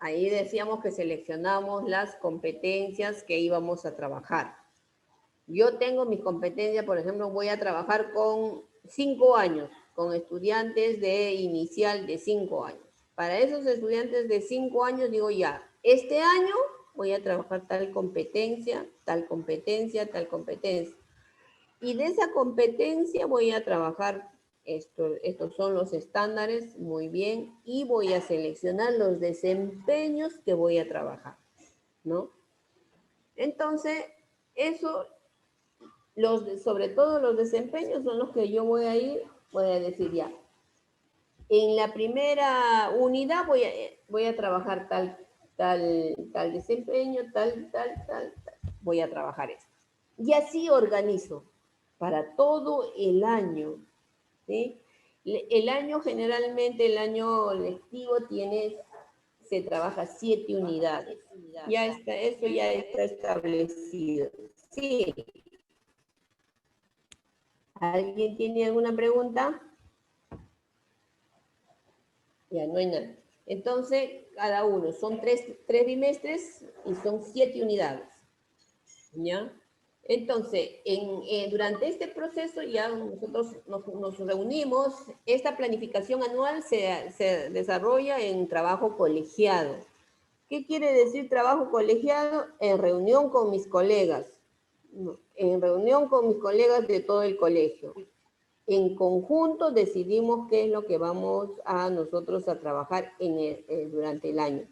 Ahí decíamos que seleccionamos las competencias que íbamos a trabajar. Yo tengo mis competencias, por ejemplo, voy a trabajar con 5 años, con estudiantes de inicial de 5 años. Para esos estudiantes de 5 años digo ya, este año voy a trabajar tal competencia, tal competencia, tal competencia. Y de esa competencia voy a trabajar, estos son los estándares, muy bien, y voy a seleccionar los desempeños que voy a trabajar, ¿no? Entonces, eso, sobre todo los desempeños son los que yo voy a decir ya. En la primera unidad voy a trabajar tal desempeño, tal, voy a trabajar esto. Y así organizo para todo el año, ¿sí? El año generalmente, el año lectivo se trabaja 7 unidades. Ya está, eso ya está establecido. Sí. ¿Alguien tiene alguna pregunta? Ya, no hay nada. Entonces, cada uno, son tres bimestres y son 7 unidades. ¿Ya? Entonces, durante este proceso ya nosotros nos reunimos. Esta planificación anual se desarrolla en trabajo colegiado. ¿Qué quiere decir trabajo colegiado? En reunión con mis colegas. En reunión con mis colegas de todo el colegio. En conjunto decidimos qué es lo que vamos a nosotros a trabajar durante el año.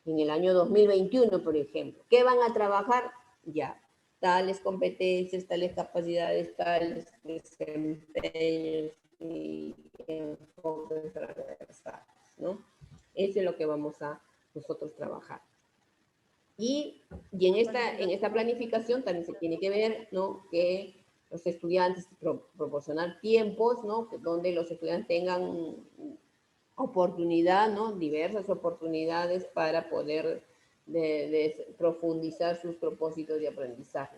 En el año 2021, por ejemplo. ¿Qué van a trabajar? Ya, tales competencias, tales capacidades, tales desempeños y enfoques transversales, ¿no? Eso es lo que vamos a nosotros trabajar. Y en esta planificación también se tiene que ver, ¿no? Que los estudiantes proporcionar tiempos, ¿no? Donde los estudiantes tengan oportunidad, ¿no? Diversas oportunidades para poder profundizar sus propósitos de aprendizaje.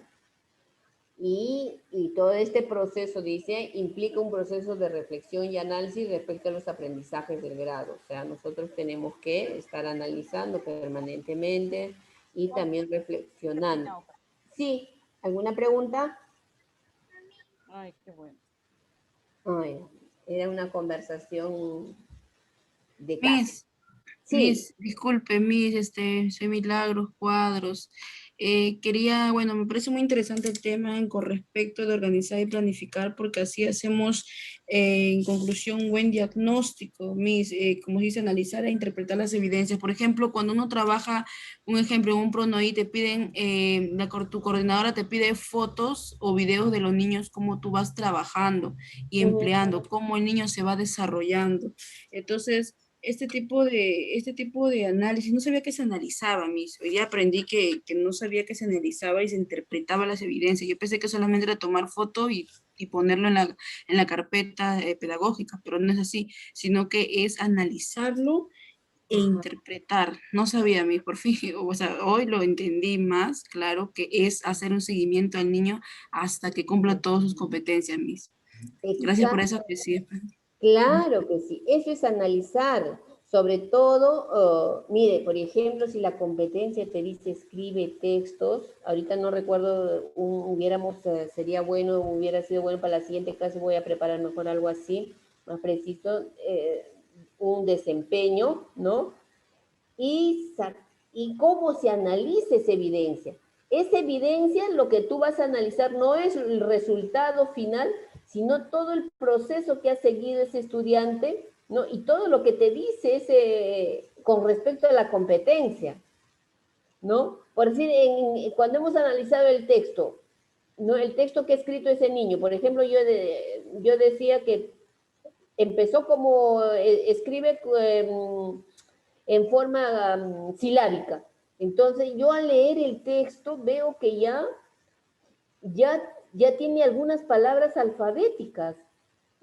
Y todo este proceso, dice, implica un proceso de reflexión y análisis respecto a los aprendizajes del grado. O sea, nosotros tenemos que estar analizando permanentemente y también reflexionando. Sí, ¿alguna pregunta? Ay, qué bueno. Ay, era una conversación de casa. Miss, Sí. Miss, disculpe, Miss, soy Milagros Cuadros. Quería, bueno, me parece muy interesante el tema con respecto de organizar y planificar, porque así hacemos, en conclusión, un buen diagnóstico, Miss, como dice, analizar e interpretar las evidencias. Por ejemplo, cuando uno trabaja, un ejemplo, en un PRONOI, te piden, tu coordinadora te pide fotos o videos de los niños, cómo tú vas trabajando y empleando, cómo el niño se va desarrollando. Entonces, este tipo de análisis. No sabía que se analizaba, Miss. Hoy día aprendí que no sabía que se analizaba y se interpretaba las evidencias. Yo pensé que solamente era tomar foto y ponerlo en la carpeta pedagógica, pero no es así, sino que es analizarlo e interpretar. No sabía, Miss, por fin, o sea, hoy lo entendí más, claro, que es hacer un seguimiento al niño hasta que cumpla todas sus competencias, Miss. Gracias por eso que sí. Claro que sí, eso es analizar, sobre todo, mire, por ejemplo, si la competencia te dice escribe textos, ahorita no recuerdo, sería bueno, hubiera sido bueno para la siguiente clase, voy a preparar mejor algo así, más preciso, un desempeño, ¿no? Y cómo se analiza esa evidencia. Esa evidencia, lo que tú vas a analizar no es el resultado final, sino todo el proceso que ha seguido ese estudiante, ¿no? Y todo lo que te dice con respecto a la competencia, ¿no? Por decir, cuando hemos analizado el texto, ¿no? El texto que ha escrito ese niño, por ejemplo, yo decía que empezó como escribe en forma silábica. Entonces, yo al leer el texto veo que ya tiene algunas palabras alfabéticas.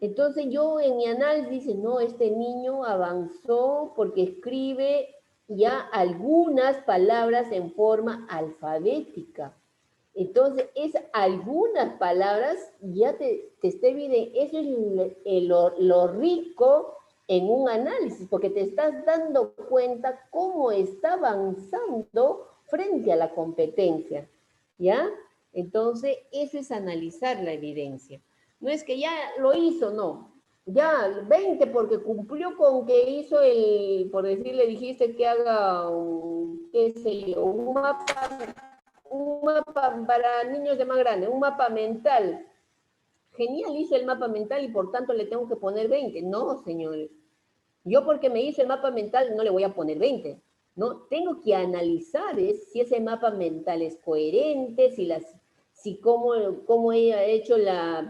Entonces, yo en mi análisis dice, no, este niño avanzó porque escribe ya algunas palabras en forma alfabética. Entonces, algunas palabras ya te está evidente. Eso es lo rico en un análisis, porque te estás dando cuenta cómo está avanzando frente a la competencia, ¿ya? Entonces, eso es analizar la evidencia. No es que ya lo hizo, no. Ya, 20 porque cumplió con que hizo por decirle, dijiste que haga, qué sé yo, un mapa para niños de más grande, un mapa mental. Genial, hice el mapa mental y por tanto le tengo que poner 20. No, señores. Yo porque me hice el mapa mental no le voy a poner 20. No, tengo que analizar si ese mapa mental es coherente, si cómo ella ha hecho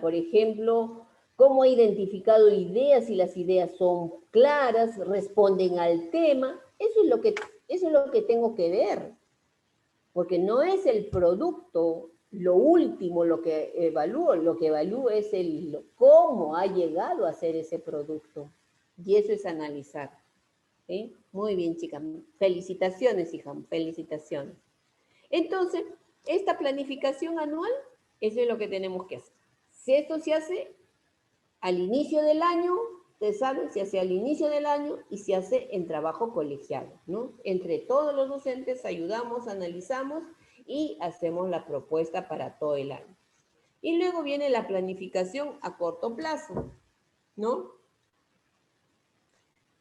por ejemplo, cómo ha identificado ideas, si las ideas son claras, responden al tema. Eso es lo que tengo que ver. Porque no es el producto lo último lo que evalúo es cómo ha llegado a ser ese producto. Y eso es analizar. ¿Sí? Muy bien, chicas. Felicitaciones, hija, felicitaciones. Entonces, esta planificación anual, eso es lo que tenemos que hacer. Si esto se hace al inicio del año, ustedes saben, se hace al inicio del año y se hace en trabajo colegiado, ¿no? Entre todos los docentes ayudamos, analizamos y hacemos la propuesta para todo el año. Y luego viene la planificación a corto plazo, ¿no?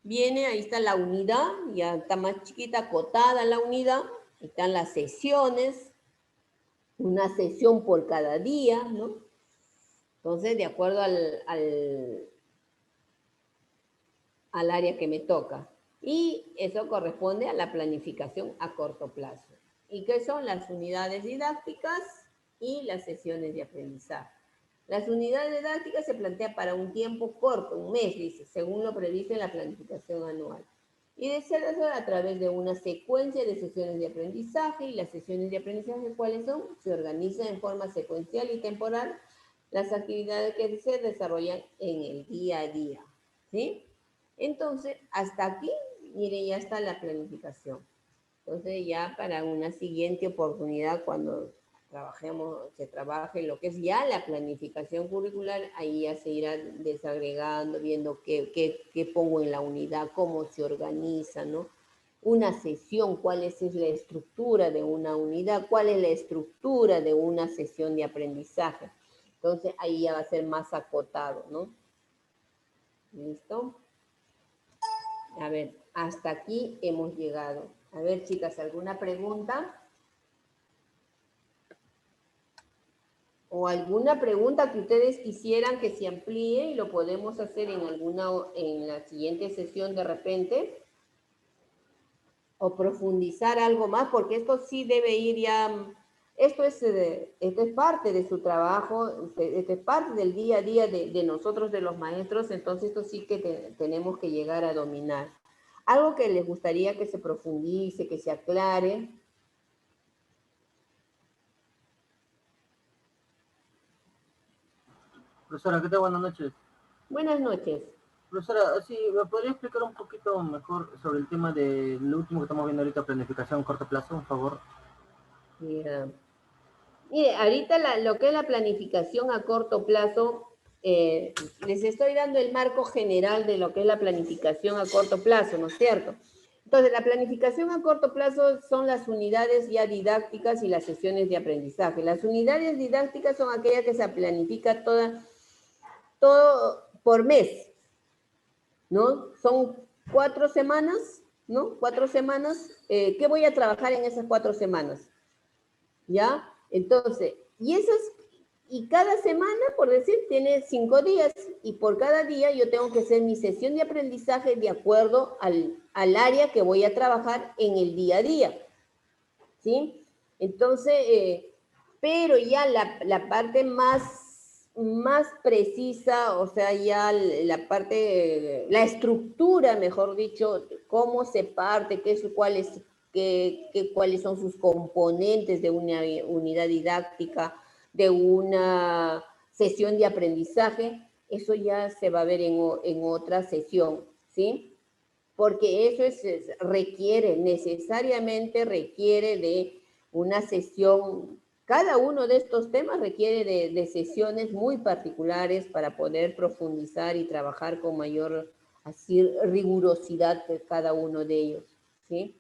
Viene, ahí está la unidad, ya está más chiquita, acotada la unidad, están las sesiones, una sesión por cada día, ¿no? Entonces, de acuerdo al área que me toca. Y eso corresponde a la planificación a corto plazo. ¿Y qué son las unidades didácticas y las sesiones de aprendizaje? Las unidades didácticas se plantea para un tiempo corto, un mes, dice, según lo previsto en la planificación anual. Y de ser eso a través de una secuencia de sesiones de aprendizaje. Y las sesiones de aprendizaje, ¿cuáles son? Se organizan en forma secuencial y temporal las actividades que se desarrollan en el día a día, ¿sí? Entonces, hasta aquí, mire, ya está la planificación. Entonces, ya para una siguiente oportunidad, cuando se trabaje lo que es ya la planificación curricular, ahí ya se irá desagregando, viendo qué pongo en la unidad, cómo se organiza, ¿no? Una sesión, cuál es la estructura de una unidad, cuál es la estructura de una sesión de aprendizaje. Entonces, ahí ya va a ser más acotado, ¿no? ¿Listo? A ver, hasta aquí hemos llegado. A ver, chicas, ¿alguna pregunta? ¿O alguna pregunta que ustedes quisieran que se amplíe y lo podemos hacer en la siguiente sesión de repente? O profundizar algo más, porque esto sí debe ir ya... Esto es parte de su trabajo, esto es parte del día a día de nosotros, de los maestros, entonces esto sí que tenemos que llegar a dominar. algo que les gustaría que se profundice, que se aclare. Profesora, ¿qué tal? Buenas noches. Buenas noches. Profesora, sí, ¿me podría explicar un poquito mejor sobre el tema de lo último que estamos viendo ahorita, planificación a corto plazo, por favor? Ya. Mire, ahorita lo que es la planificación a corto plazo, les estoy dando el marco general de lo que es la planificación a corto plazo, ¿no es cierto? Entonces, la planificación a corto plazo son las unidades ya didácticas y las sesiones de aprendizaje. Las unidades didácticas son aquellas que se planifica todo por mes, ¿no? Son 4 semanas, ¿no? 4 semanas. ¿Qué voy a trabajar en esas 4 semanas? ¿Ya? Entonces, y cada semana, por decir, tiene 5 días, y por cada día yo tengo que hacer mi sesión de aprendizaje de acuerdo al área que voy a trabajar en el día a día, ¿sí? Entonces, pero ya la parte más precisa, o sea, ya la parte, la estructura, mejor dicho, cómo se parte, cuáles son sus componentes de una unidad didáctica, de una sesión de aprendizaje, eso ya se va a ver en otra sesión, ¿sí? Porque eso necesariamente requiere de una sesión. Cada uno de estos temas requiere de sesiones muy particulares para poder profundizar y trabajar con mayor así, rigurosidad de cada uno de ellos, ¿sí?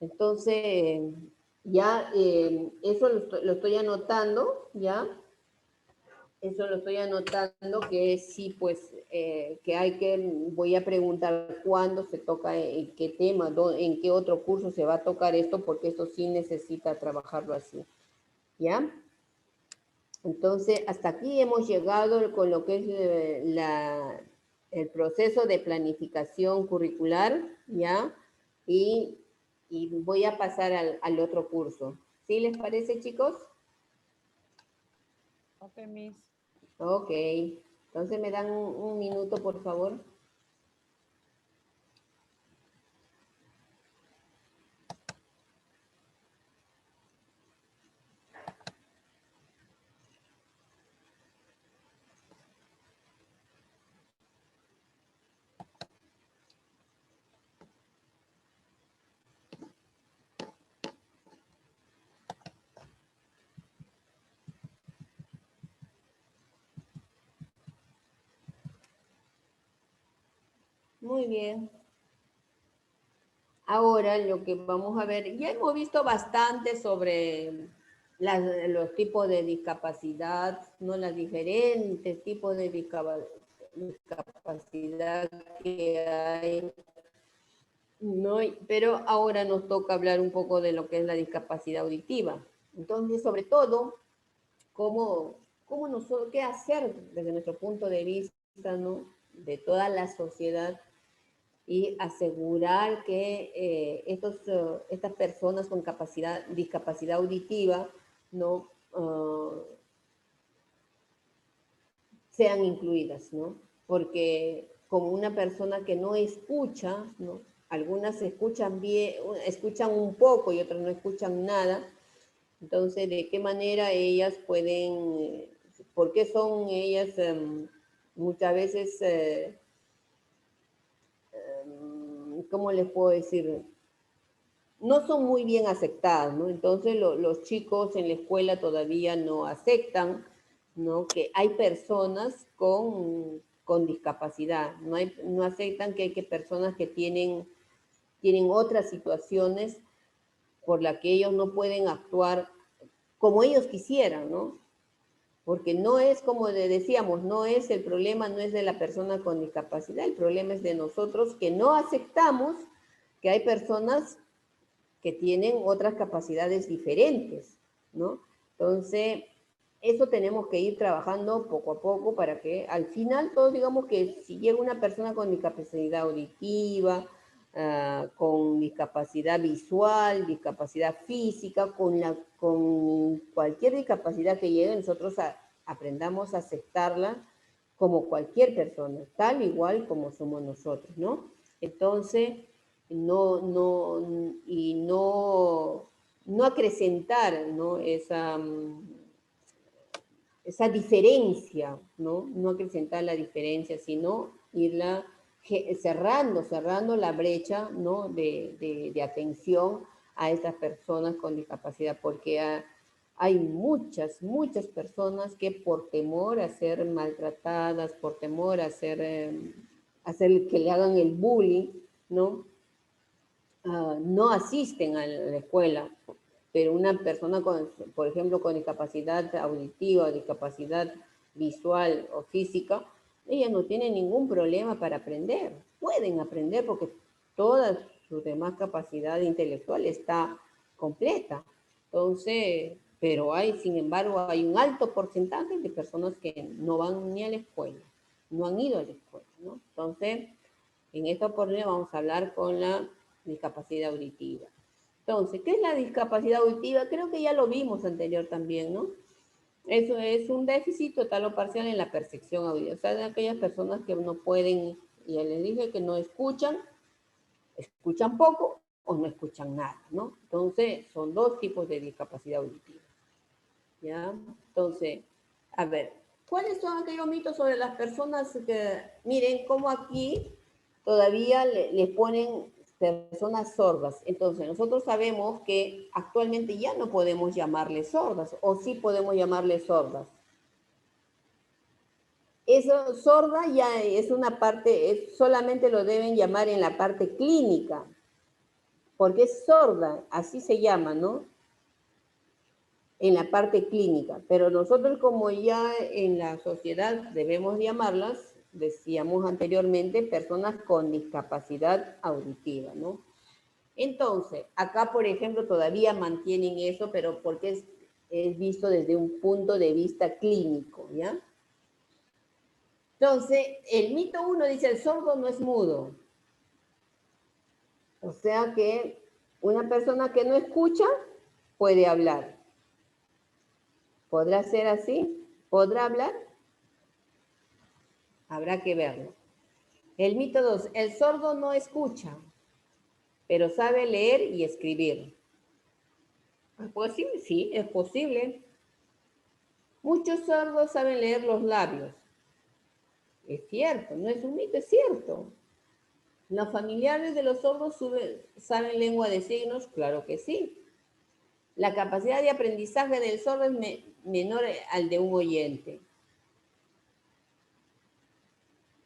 Entonces, ya eso lo estoy anotando, ¿ya? Eso lo estoy anotando, que sí, pues, voy a preguntar cuándo se toca, en qué tema, en qué otro curso se va a tocar esto, porque esto sí necesita trabajarlo así, ¿ya? Entonces, hasta aquí hemos llegado con lo que es el proceso de planificación curricular, ¿ya? Y voy a pasar al otro curso. ¿Sí les parece, chicos? Ok, Miss. Ok, entonces me dan un minuto, por favor. Muy bien. Ahora lo que vamos a ver, ya hemos visto bastante sobre los tipos de discapacidad, ¿no? Los diferentes tipos de discapacidad que hay, ¿no? Pero ahora nos toca hablar un poco de lo que es la discapacidad auditiva. Entonces, sobre todo, qué hacer desde nuestro punto de vista, ¿no? De toda la sociedad, y asegurar que estas personas con discapacidad auditiva, ¿no? Sean incluidas, ¿no? Porque como una persona que no escucha, ¿no? Algunas escuchan bien, escuchan un poco y otras no escuchan nada. Entonces, ¿de qué manera ellas pueden, por qué son ellas muchas veces, ¿cómo les puedo decir? No son muy bien aceptadas, ¿no? Entonces los chicos en la escuela todavía no aceptan, ¿no? Que hay personas con discapacidad, no aceptan que hay personas que tienen otras situaciones por las que ellos no pueden actuar como ellos quisieran, ¿no? Porque no es, como le decíamos, el problema no es de la persona con discapacidad, el problema es de nosotros que no aceptamos que hay personas que tienen otras capacidades diferentes, ¿no? Entonces, eso tenemos que ir trabajando poco a poco para que al final todos digamos que si llega una persona con discapacidad auditiva, con discapacidad visual, discapacidad física, con cualquier discapacidad que llegue, nosotros aprendamos a aceptarla como cualquier persona, tal igual como somos nosotros, ¿no? Entonces, no acrecentar, ¿no? Esa diferencia, ¿no? No acrecentar la diferencia, sino irla cerrando la brecha, ¿no? de atención a estas personas con discapacidad, porque hay muchas personas que por temor a ser maltratadas, por temor a hacer que le hagan el bullying, ¿no? No asisten a la escuela, pero una persona, por ejemplo, con discapacidad auditiva, discapacidad visual o física, ella no tiene ningún problema para aprender. Pueden aprender porque toda su demás capacidad intelectual está completa. Entonces, pero sin embargo, hay un alto porcentaje de personas que no van ni a la escuela, no han ido a la escuela, ¿no? Entonces, en esta oportunidad vamos a hablar con la discapacidad auditiva. Entonces, ¿qué es la discapacidad auditiva? Creo que ya lo vimos anterior también, ¿no? Eso es un déficit total o parcial en la percepción auditiva. O sea, de aquellas personas que no pueden, ya les dije que no escuchan poco o no escuchan nada, ¿no? Entonces, son dos tipos de discapacidad auditiva. ¿Ya? Entonces, a ver, ¿cuáles son aquellos mitos sobre las personas que, miren, cómo aquí todavía les ponen personas sordas? Entonces, nosotros sabemos que actualmente ya no podemos llamarles sordas, o sí podemos llamarles sordas. Eso, sorda ya es una parte, solamente lo deben llamar en la parte clínica, porque es sorda, así se llama, ¿no? En la parte clínica, pero nosotros como ya en la sociedad debemos llamarlas, decíamos anteriormente, personas con discapacidad auditiva, ¿no? Entonces, acá, por ejemplo, todavía mantienen eso, pero porque es visto desde un punto de vista clínico, ¿ya? Entonces, el mito 1 dice, el sordo no es mudo. O sea que una persona que no escucha puede hablar. ¿Podrá ser así? ¿Podrá hablar? Habrá que verlo. El mito 2, el sordo no escucha, pero sabe leer y escribir. ¿Es posible? Sí, es posible. Muchos sordos saben leer los labios. Es cierto, no es un mito, es cierto. ¿Los familiares de los sordos saben lengua de signos? Claro que sí. La capacidad de aprendizaje del sordo es menor al de un oyente.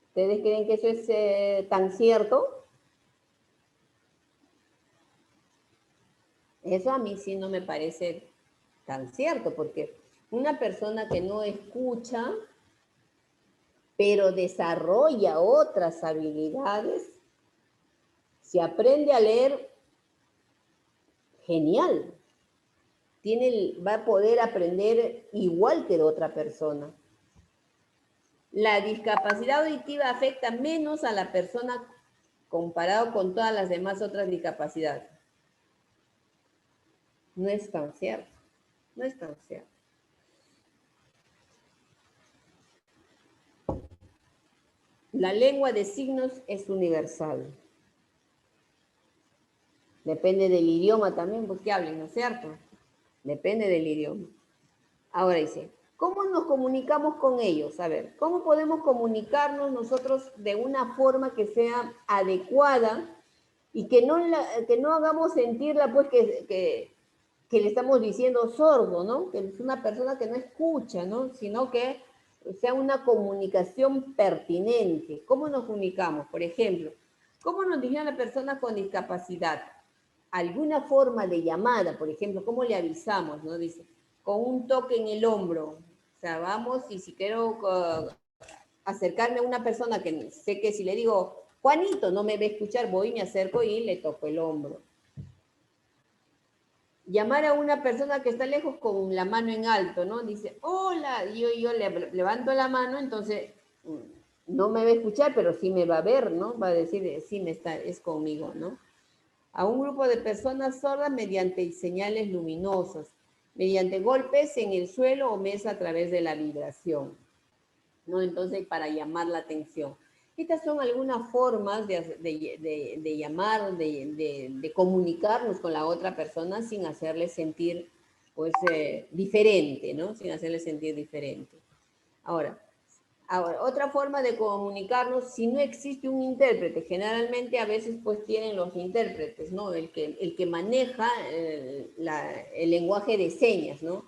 ¿Ustedes creen que eso es tan cierto? Eso a mí sí no me parece tan cierto, porque una persona que no escucha, pero desarrolla otras habilidades, si aprende a leer, genial. Va a poder aprender igual que de otra persona. La discapacidad auditiva afecta menos a la persona comparado con todas las demás otras discapacidades. No es tan cierto, no es tan cierto. La lengua de signos es universal. Depende del idioma también, porque hablen, ¿no es cierto? Depende del idioma. Ahora dice, ¿cómo nos comunicamos con ellos? A ver, ¿cómo podemos comunicarnos nosotros de una forma que sea adecuada y que no hagamos sentirla pues que le estamos diciendo sordo, ¿no? Que es una persona que no escucha, ¿no? Sino que sea una comunicación pertinente. ¿Cómo nos comunicamos? Por ejemplo, ¿cómo nos diría la persona con discapacidad? Alguna forma de llamada, por ejemplo, ¿cómo le avisamos? ¿No? Dice, con un toque en el hombro. O sea, vamos y si quiero acercarme a una persona que sé que si le digo, Juanito, no me va a escuchar, voy, me acerco y le toco el hombro. Llamar a una persona que está lejos con la mano en alto, ¿no? Dice, hola, yo le levanto la mano, entonces no me va a escuchar, pero sí me va a ver, ¿no? Va a decir, sí, es conmigo, ¿no? A un grupo de personas sordas mediante señales luminosas, mediante golpes en el suelo o mesa a través de la vibración. ¿no? Entonces, para llamar la atención. Estas son algunas formas de llamar, de comunicarnos con la otra persona sin hacerle sentir, pues, diferente, ¿no? Sin hacerle sentir diferente. Ahora, otra forma de comunicarnos, si no existe un intérprete, generalmente a veces pues tienen los intérpretes, ¿no? El que maneja el lenguaje de señas, ¿no?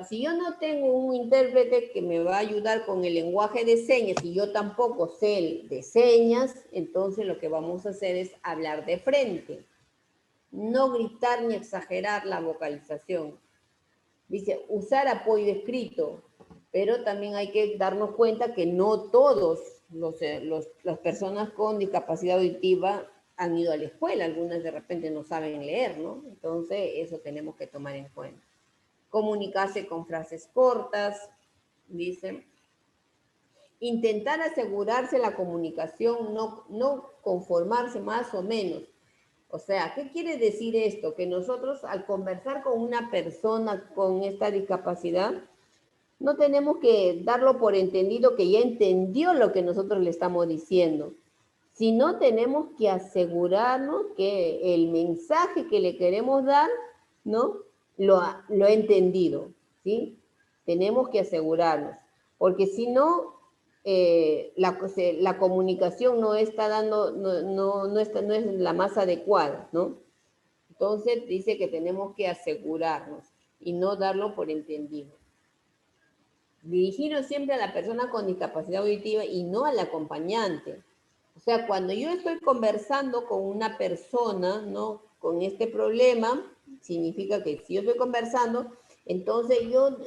Si yo no tengo un intérprete que me va a ayudar con el lenguaje de señas y yo tampoco sé el de señas, entonces lo que vamos a hacer es hablar de frente. No gritar ni exagerar la vocalización. Dice, usar apoyo escrito, pero también hay que darnos cuenta que no todos las personas con discapacidad auditiva han ido a la escuela, algunas de repente no saben leer, ¿no? Entonces eso tenemos que tomar en cuenta. Comunicarse con frases cortas, dice. Intentar asegurarse la comunicación, no conformarse más o menos. O sea, ¿qué quiere decir esto? Que nosotros al conversar con una persona con esta discapacidad, no tenemos que darlo por entendido que ya entendió lo que nosotros le estamos diciendo, sino tenemos que asegurarnos que el mensaje que le queremos dar, ¿no? Lo ha entendido, ¿sí? Tenemos que asegurarnos, porque si no, la comunicación no está dando, no es la más adecuada, ¿no? Entonces dice que tenemos que asegurarnos y no darlo por entendido. Dirigirnos siempre a la persona con discapacidad auditiva y no al acompañante. O sea, cuando yo estoy conversando con una persona, ¿no? Con este problema, significa que si yo estoy conversando, entonces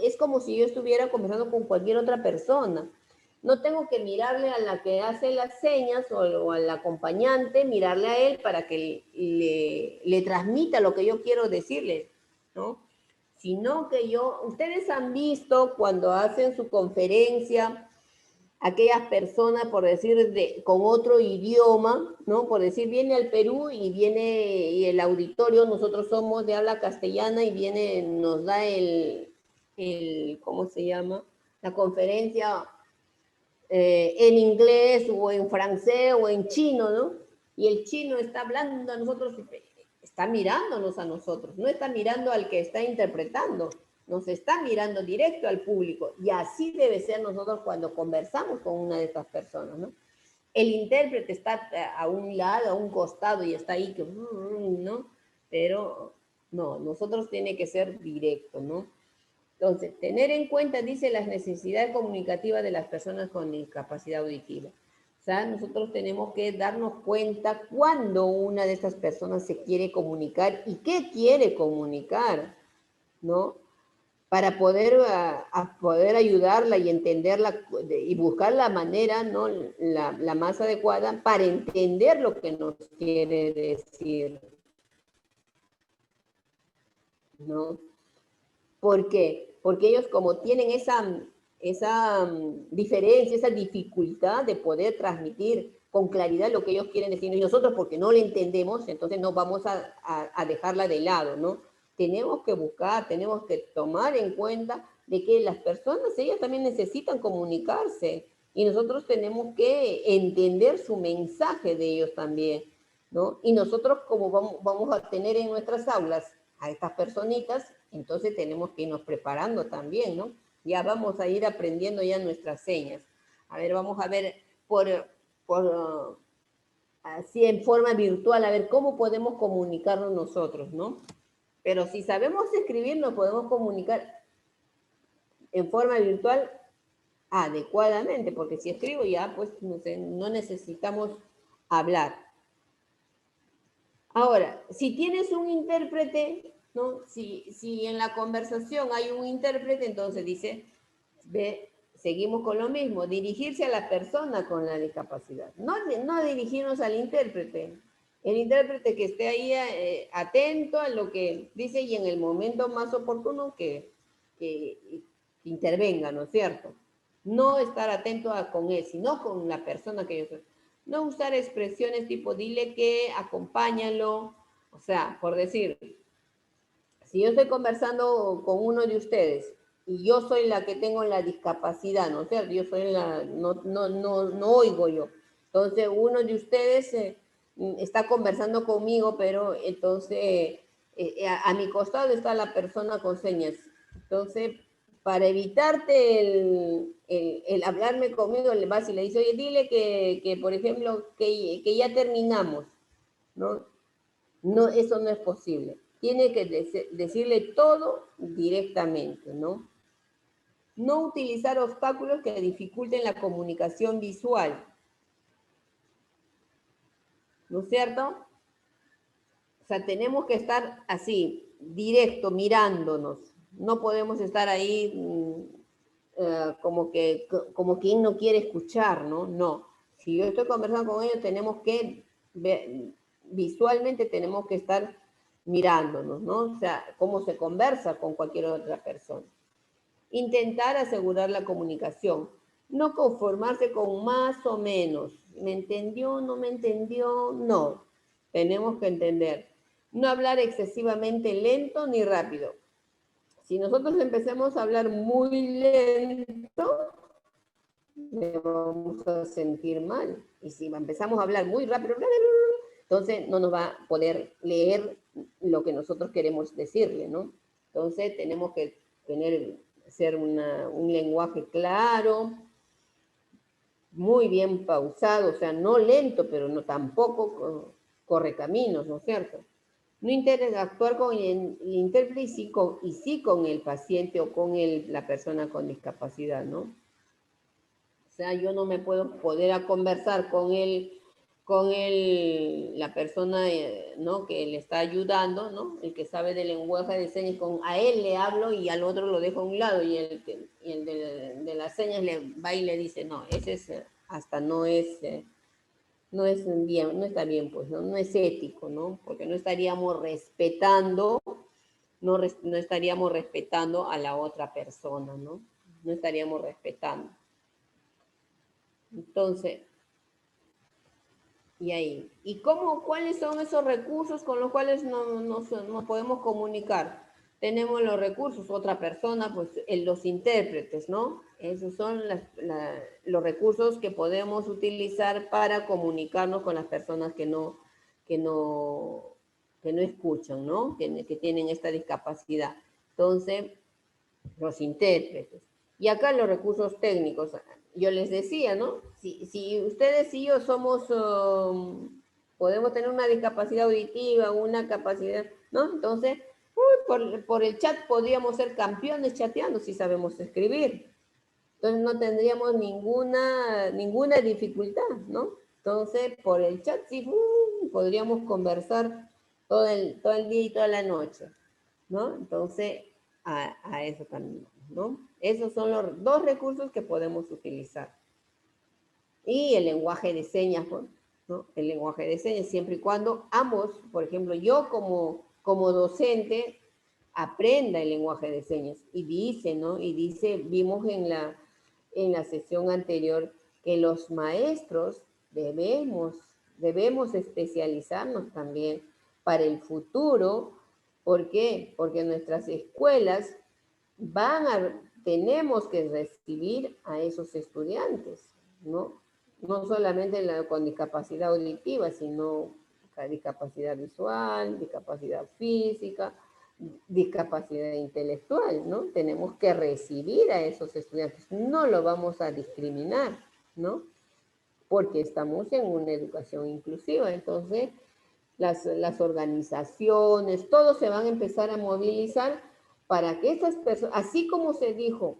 es como si yo estuviera conversando con cualquier otra persona. No tengo que mirarle a la que hace las señas o al acompañante, mirarle a él para que le transmita lo que yo quiero decirle, ¿no? Sino que ustedes han visto cuando hacen su conferencia, aquellas personas, por decir, con otro idioma, ¿no? Por decir, viene al Perú y el auditorio, nosotros somos de habla castellana y nos da ¿cómo se llama? La conferencia en inglés o en francés o en chino, ¿no? Y el chino está hablando a nosotros, está mirándonos a nosotros, no está mirando al que está interpretando, nos está mirando directo al público. Y así debe ser nosotros cuando conversamos con una de estas personas, ¿no? El intérprete está a un lado, a un costado y está ahí, ¿no? Pero no, nosotros tiene que ser directo, ¿no? Entonces, tener en cuenta, dice, las necesidades comunicativas de las personas con discapacidad auditiva. O sea, nosotros tenemos que darnos cuenta cuando una de estas personas se quiere comunicar y qué quiere comunicar, ¿no? Para poder ayudarla y entenderla y buscar la manera, ¿no? La más adecuada para entender lo que nos quiere decir, ¿no? ¿Por qué? Porque ellos como tienen esa diferencia, esa dificultad de poder transmitir con claridad lo que ellos quieren decir, y nosotros porque no le entendemos, entonces no vamos a dejarla de lado, ¿no? Tenemos que buscar, tenemos que tomar en cuenta de que las personas, ellas también necesitan comunicarse, y nosotros tenemos que entender su mensaje de ellos también, ¿no? Y nosotros como vamos a tener en nuestras aulas a estas personitas, entonces tenemos que irnos preparando también, ¿no? Ya vamos a ir aprendiendo ya nuestras señas. A ver, vamos a ver así en forma virtual, a ver cómo podemos comunicarnos nosotros, ¿no? Pero si sabemos escribir, nos podemos comunicar en forma virtual adecuadamente, porque si escribo ya, pues no necesitamos hablar. Ahora, si tienes un intérprete, ¿no? Si en la conversación hay un intérprete, entonces dice, seguimos con lo mismo, dirigirse a la persona con la discapacidad, no dirigirnos al intérprete. El intérprete que esté ahí atento a lo que dice y en el momento más oportuno que intervenga, ¿no es cierto? No estar atento con él, sino con la persona que yo soy. No usar expresiones tipo dile que, acompáñalo, o sea, por decir, si yo estoy conversando con uno de ustedes y yo soy la que tengo la discapacidad, ¿no es cierto? Yo soy no oigo yo. Entonces, uno de ustedes está conversando conmigo, pero entonces a mi costado está la persona con señas. Entonces, para evitarte el hablarme conmigo, le vas y le dices, oye, dile que por ejemplo, que ya terminamos, ¿no? No, eso no es posible. Tiene que decirle todo directamente, ¿no? No utilizar obstáculos que dificulten la comunicación visual, ¿no es cierto? O sea, tenemos que estar así, directo, mirándonos. No podemos estar ahí como quien no quiere escuchar, ¿no? No. Si yo estoy conversando con ellos, tenemos que ver, visualmente tenemos que estar mirándonos, ¿no? O sea, cómo se conversa con cualquier otra persona. Intentar asegurar la comunicación. No conformarse con más o menos. ¿Me entendió? ¿No me entendió? No. Tenemos que entender. No hablar excesivamente lento ni rápido. Si nosotros empecemos a hablar muy lento, me vamos a sentir mal. Y si empezamos a hablar muy rápido, entonces no nos va a poder leer lo que nosotros queremos decirle, ¿no? Entonces tenemos que ser un lenguaje claro, muy bien pausado, o sea, no lento, pero no tampoco corre caminos, ¿no es cierto? No interactuar con el intérprete y sí con el paciente o con la persona con discapacidad, ¿no? O sea, yo no me puedo poder a conversar con la persona, ¿no? Que le está ayudando, ¿no? El que sabe de lenguaje de señas, a él le hablo y al otro lo dejo a un lado y el de las señas le va y le dice, no, ese es, hasta no es bien, no está bien, pues, ¿no? No es ético, ¿no? Porque no estaríamos respetando, no estaríamos respetando a la otra persona, ¿no? No estaríamos respetando. Entonces, y ahí, ¿y cuáles son esos recursos con los cuales nos podemos comunicar? Tenemos los recursos, otra persona, pues los intérpretes, ¿no? Esos son los recursos que podemos utilizar para comunicarnos con las personas que no escuchan, ¿no? Que tienen esta discapacidad. Entonces, los intérpretes. Y acá los recursos técnicos. Yo les decía, ¿no? Si ustedes y yo somos, podemos tener una discapacidad auditiva, una capacidad, ¿no? Entonces, por el chat podríamos ser campeones chateando si sabemos escribir. Entonces no tendríamos ninguna dificultad, ¿no? Entonces, por el chat sí podríamos conversar todo el día y toda la noche, ¿no? Entonces, a eso también, ¿no? Esos son los dos recursos que podemos utilizar. Y el lenguaje de señas, ¿no? El lenguaje de señas, siempre y cuando ambos, por ejemplo, yo como docente, aprenda el lenguaje de señas. Y dice, ¿no? Y dice, vimos en la sesión anterior que los maestros debemos especializarnos también para el futuro. ¿Por qué? Porque nuestras escuelas tenemos que recibir a esos estudiantes, ¿no? No solamente con discapacidad auditiva, sino discapacidad visual, discapacidad física, discapacidad intelectual, ¿no? Tenemos que recibir a esos estudiantes, no lo vamos a discriminar, ¿no? Porque estamos en una educación inclusiva, entonces las organizaciones, todos se van a empezar a movilizar para que estas personas, así como se dijo,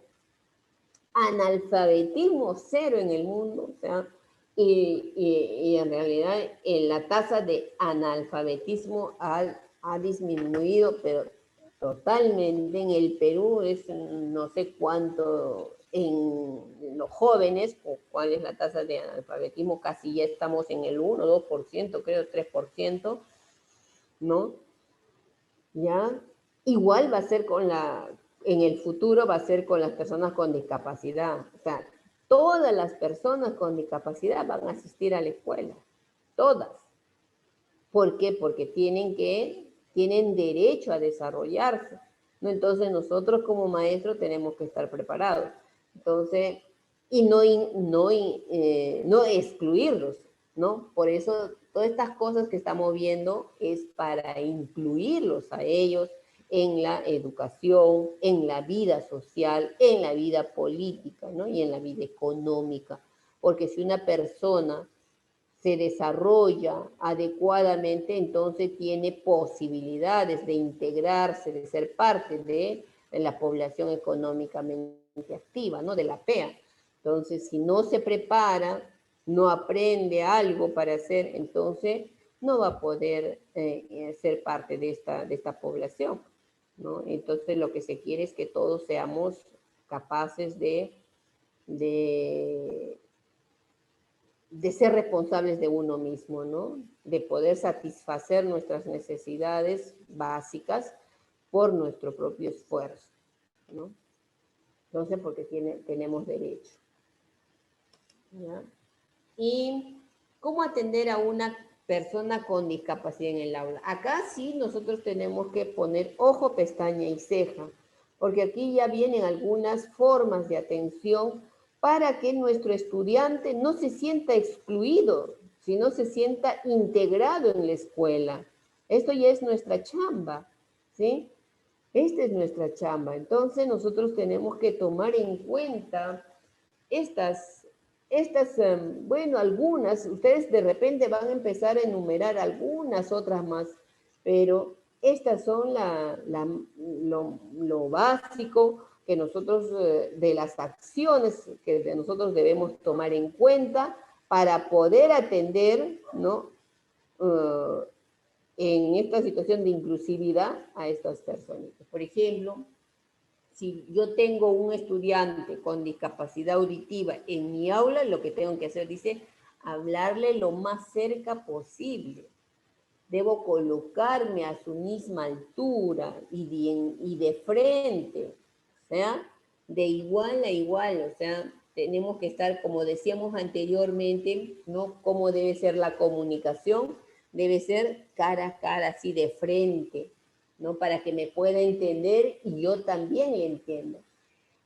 analfabetismo cero en el mundo, o sea, y en realidad la tasa de analfabetismo ha disminuido, pero totalmente. En el Perú es no sé cuánto en los jóvenes, o cuál es la tasa de analfabetismo, casi ya estamos en el 1, 2%, creo 3%, ¿no? ¿Ya? Igual va a ser en el futuro va a ser con las personas con discapacidad. O sea, todas las personas con discapacidad van a asistir a la escuela, todas. ¿Por qué? Porque tienen derecho a desarrollarse. ¿no? Entonces nosotros como maestros tenemos que estar preparados. Entonces, y no excluirlos, ¿no? Por eso todas estas cosas que estamos viendo es para incluirlos a ellos en la educación, en la vida social, en la vida política, ¿no? Y en la vida económica. Porque si una persona se desarrolla adecuadamente, entonces tiene posibilidades de integrarse, de ser parte de la población económicamente activa, ¿no? De la PEA. Entonces, si no se prepara, no aprende algo para hacer, entonces no va a poder ser parte de esta población, ¿no? Entonces, lo que se quiere es que todos seamos capaces de ser responsables de uno mismo, ¿no? De poder satisfacer nuestras necesidades básicas por nuestro propio esfuerzo, ¿no? Entonces, porque tenemos derecho, ¿ya? Y cómo atender a una persona con discapacidad en el aula. Acá sí nosotros tenemos que poner ojo, pestaña y ceja, porque aquí ya vienen algunas formas de atención para que nuestro estudiante no se sienta excluido, sino se sienta integrado en la escuela. Esto ya es nuestra chamba, ¿sí? Esta es nuestra chamba. Entonces nosotros tenemos que tomar en cuenta bueno, algunas, ustedes de repente van a empezar a enumerar algunas otras más, pero estas son lo básico que nosotros, de las acciones que nosotros debemos tomar en cuenta para poder atender, ¿no? En esta situación de inclusividad a estas personas. Por ejemplo, si yo tengo un estudiante con discapacidad auditiva en mi aula, lo que tengo que hacer, dice, hablarle lo más cerca posible. Debo colocarme a su misma altura y de frente, o sea, de igual a igual, o sea, tenemos que estar, como decíamos anteriormente, ¿no? ¿Cómo debe ser la comunicación? Debe ser cara a cara, así de frente, ¿no? Para que me pueda entender y yo también le entienda.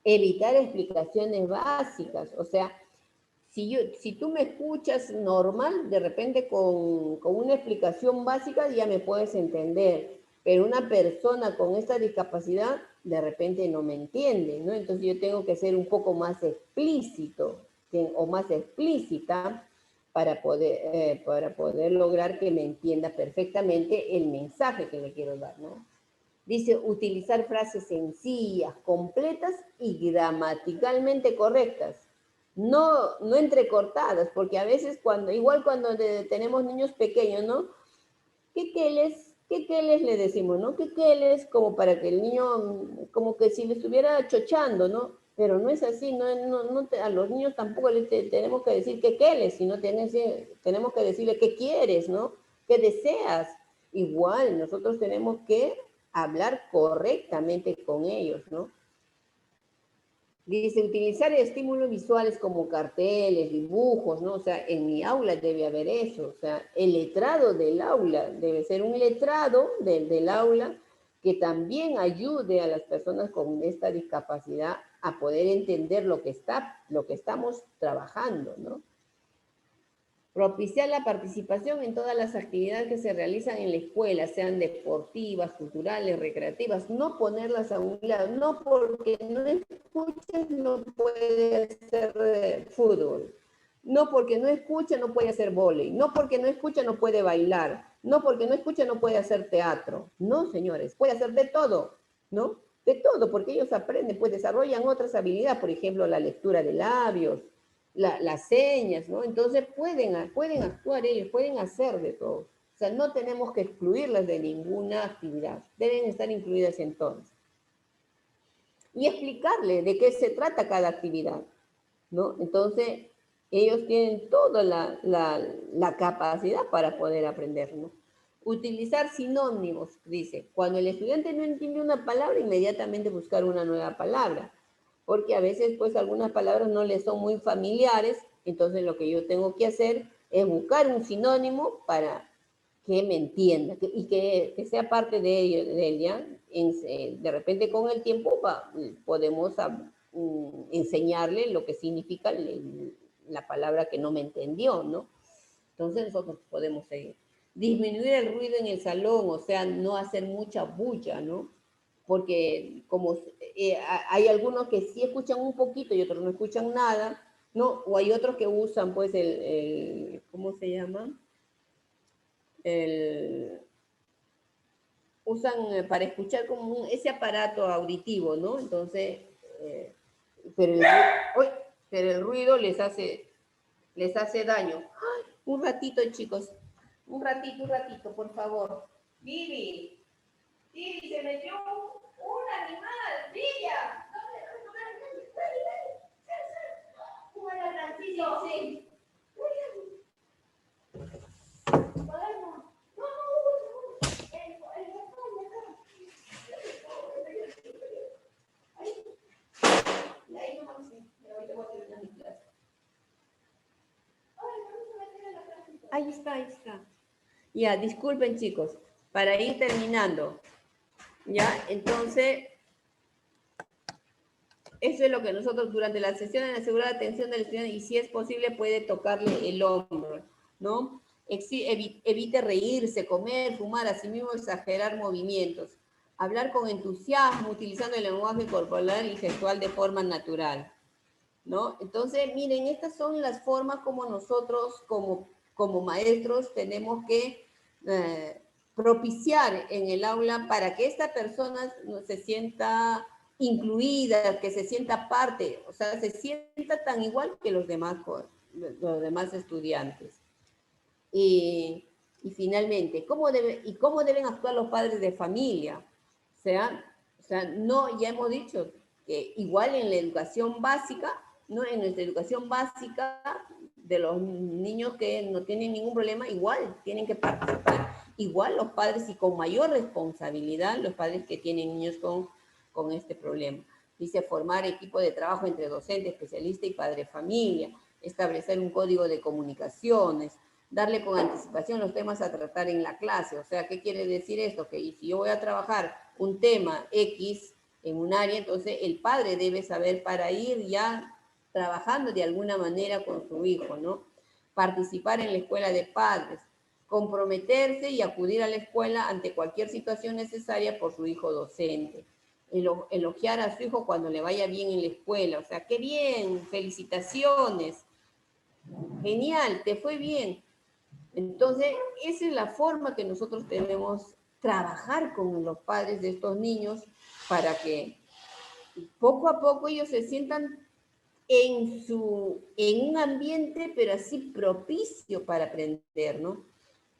Evitar explicaciones básicas, o sea, si tú me escuchas normal, de repente con una explicación básica ya me puedes entender, pero una persona con esta discapacidad de repente no me entiende, ¿no? Entonces yo tengo que ser un poco más explícito o más explícita para poder lograr que me entienda perfectamente el mensaje que le quiero dar, ¿no? Dice, utilizar frases sencillas, completas y gramaticalmente correctas. No entrecortadas, porque a veces igual cuando tenemos niños pequeños, ¿no? ¿Qué les le decimos, ¿no? ¿Qué les? Como para que el niño, como que si le estuviera chochando, ¿no? Pero no es así, a los niños tampoco les tenemos que decir qué les, sino tenemos que decirle qué quieres, ¿no? ¿Qué deseas? Igual, nosotros tenemos que hablar correctamente con ellos, ¿no? Dice, utilizar estímulos visuales como carteles, dibujos, ¿no? O sea, en mi aula debe haber eso. O sea, el letrado del aula debe ser un letrado del aula que también ayude a las personas con esta discapacidad a poder entender lo que estamos trabajando, ¿no? Propiciar la participación en todas las actividades que se realizan en la escuela, sean deportivas, culturales, recreativas, no ponerlas a un lado, no porque no escuches no puede hacer fútbol, no porque no escucha no puede hacer vóley, no porque no escucha no puede bailar, no porque no escucha no puede hacer teatro, no señores, puede hacer de todo, ¿no? De todo, porque ellos aprenden, pues desarrollan otras habilidades, por ejemplo, la lectura de labios, las señas, ¿no? Entonces pueden actuar ellos, pueden hacer de todo. O sea, no tenemos que excluirlas de ninguna actividad, deben estar incluidas en todas. Y explicarle de qué se trata cada actividad, ¿no? Entonces, ellos tienen toda la capacidad para poder aprender, ¿no? Utilizar sinónimos, dice, cuando el estudiante no entiende una palabra, inmediatamente buscar una nueva palabra, porque a veces pues algunas palabras no les son muy familiares, entonces lo que yo tengo que hacer es buscar un sinónimo para que me entienda y que sea parte de ella de repente con el tiempo podemos enseñarle lo que significa la palabra que no me entendió, ¿no? Entonces nosotros podemos disminuir el ruido en el salón, o sea, no hacer mucha bulla, ¿no? Porque como hay algunos que sí escuchan un poquito y otros no escuchan nada, ¿no? O hay otros que usan, pues, ¿cómo se llama? Usan para escuchar como ese aparato auditivo, ¿no? Entonces, pero el ruido les hace daño. ¡Ay! Un ratito, chicos. Un ratito, por favor. Vivi, se metió un animal. Vivian. Sí. Ahí está. Ya, disculpen, chicos, para ir terminando. Ya, entonces, eso es lo que nosotros durante la sesión en asegurar la atención del estudiante y si es posible puede tocarle el hombro, ¿no? Evite reírse, comer, fumar, asimismo exagerar movimientos. Hablar con entusiasmo, utilizando el lenguaje corporal y gestual de forma natural, ¿no? Entonces, miren, estas son las formas como nosotros, como maestros, tenemos que propiciar en el aula para que esta persona se sienta incluida, que se sienta parte, o sea, se sienta tan igual que los demás estudiantes. Y finalmente, ¿cómo deben actuar los padres de familia? O sea, no, ya hemos dicho que igual en la educación básica, ¿no? En nuestra educación básica de los niños que no tienen ningún problema, igual tienen que participar. Igual los padres y con mayor responsabilidad los padres que tienen niños con este problema. Dice formar equipo de trabajo entre docente, especialista y padre familia, establecer un código de comunicaciones, darle con anticipación los temas a tratar en la clase. O sea, ¿qué quiere decir esto? Que si yo voy a trabajar un tema X en un área, entonces el padre debe saber para ir ya trabajando de alguna manera con su hijo, ¿no? Participar en la escuela de padres, comprometerse y acudir a la escuela ante cualquier situación necesaria por su hijo docente. Elogiar a su hijo cuando le vaya bien en la escuela. O sea, qué bien, felicitaciones, genial, te fue bien. Entonces, esa es la forma que nosotros debemos trabajar con los padres de estos niños para que poco a poco ellos se sientan en un ambiente, pero así propicio para aprender, ¿no?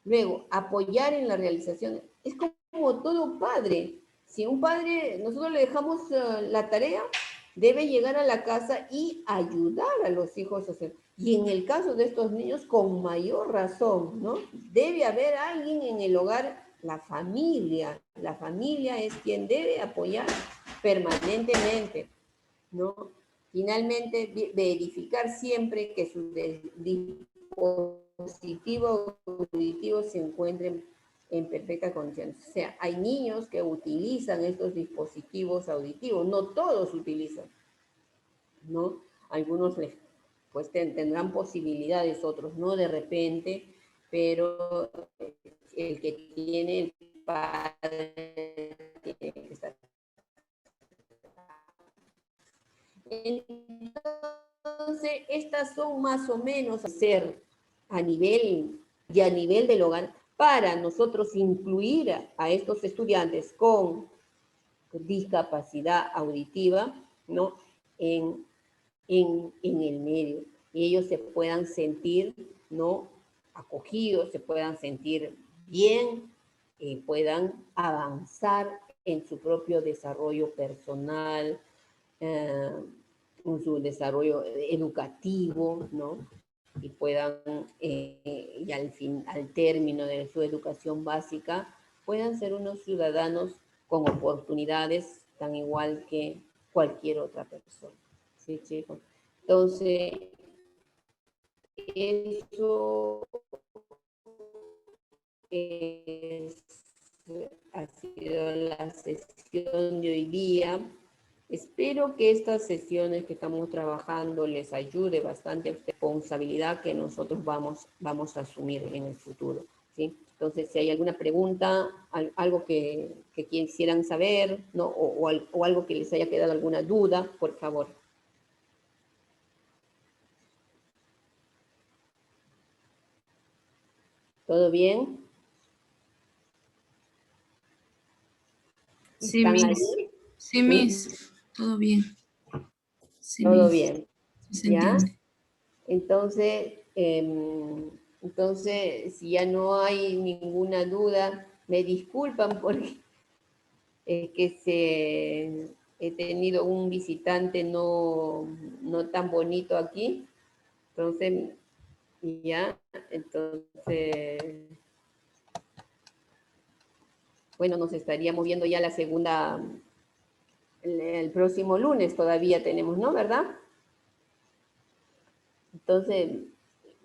Luego, apoyar en la realización. Es como todo padre. Si un padre, nosotros le dejamos la tarea, debe llegar a la casa y ayudar a los hijos a hacer. Y en el caso de estos niños, con mayor razón, ¿no? Debe haber alguien en el hogar, la familia. La familia es quien debe apoyar permanentemente, ¿no? Finalmente, verificar siempre que sus dispositivos auditivos se encuentren en perfectas condiciones. O sea, hay niños que utilizan estos dispositivos auditivos, no todos utilizan, ¿no? Algunos pues tendrán posibilidades, otros no de repente, pero el que tiene el padre tiene que estar. Entonces, estas son más o menos ser a nivel del hogar para nosotros incluir a estos estudiantes con discapacidad auditiva, ¿no? En el medio. Y ellos se puedan sentir, ¿no? Acogidos, se puedan sentir bien, puedan avanzar en su propio desarrollo personal, en su desarrollo educativo, ¿no? Y puedan, y al término de su educación básica, puedan ser unos ciudadanos con oportunidades tan igual que cualquier otra persona. ¿Sí, chicos? Entonces, eso es ha sido la sesión de hoy día. Espero que estas sesiones que estamos trabajando les ayude bastante a la responsabilidad que nosotros vamos a asumir en el futuro, ¿sí? Entonces, si hay alguna pregunta, algo que quisieran saber, ¿no? o algo que les haya quedado alguna duda, por favor. ¿Todo bien? Sí, ¿Están Miss. ahí? Sí, Miss. Todo bien. Sí, Todo Miss. bien, Sí se ¿ya? entiende. Entonces, si ya no hay ninguna duda, me disculpan porque he tenido un visitante no tan bonito aquí. Entonces, bueno, nos estaríamos viendo ya la segunda, el próximo lunes todavía tenemos, ¿no? ¿Verdad? Entonces,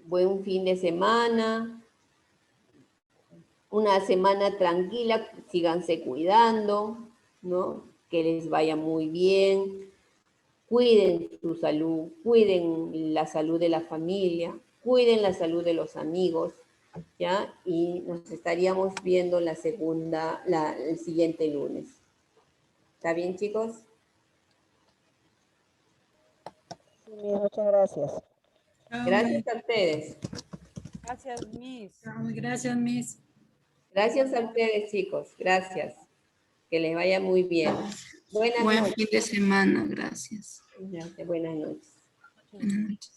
buen fin de semana, una semana tranquila, síganse cuidando, ¿no? Que les vaya muy bien, cuiden su salud, cuiden la salud de la familia, cuiden la salud de los amigos, ¿ya? Y nos estaríamos viendo el siguiente lunes. ¿Está bien, chicos? Sí, Miss, muchas gracias. Gracias a ustedes. Gracias, Miss. Gracias, Miss. Gracias a ustedes, chicos. Gracias. Que les vaya muy bien. Buenas Buen noches. fin de semana. Gracias. Buenas noches. Buenas noches.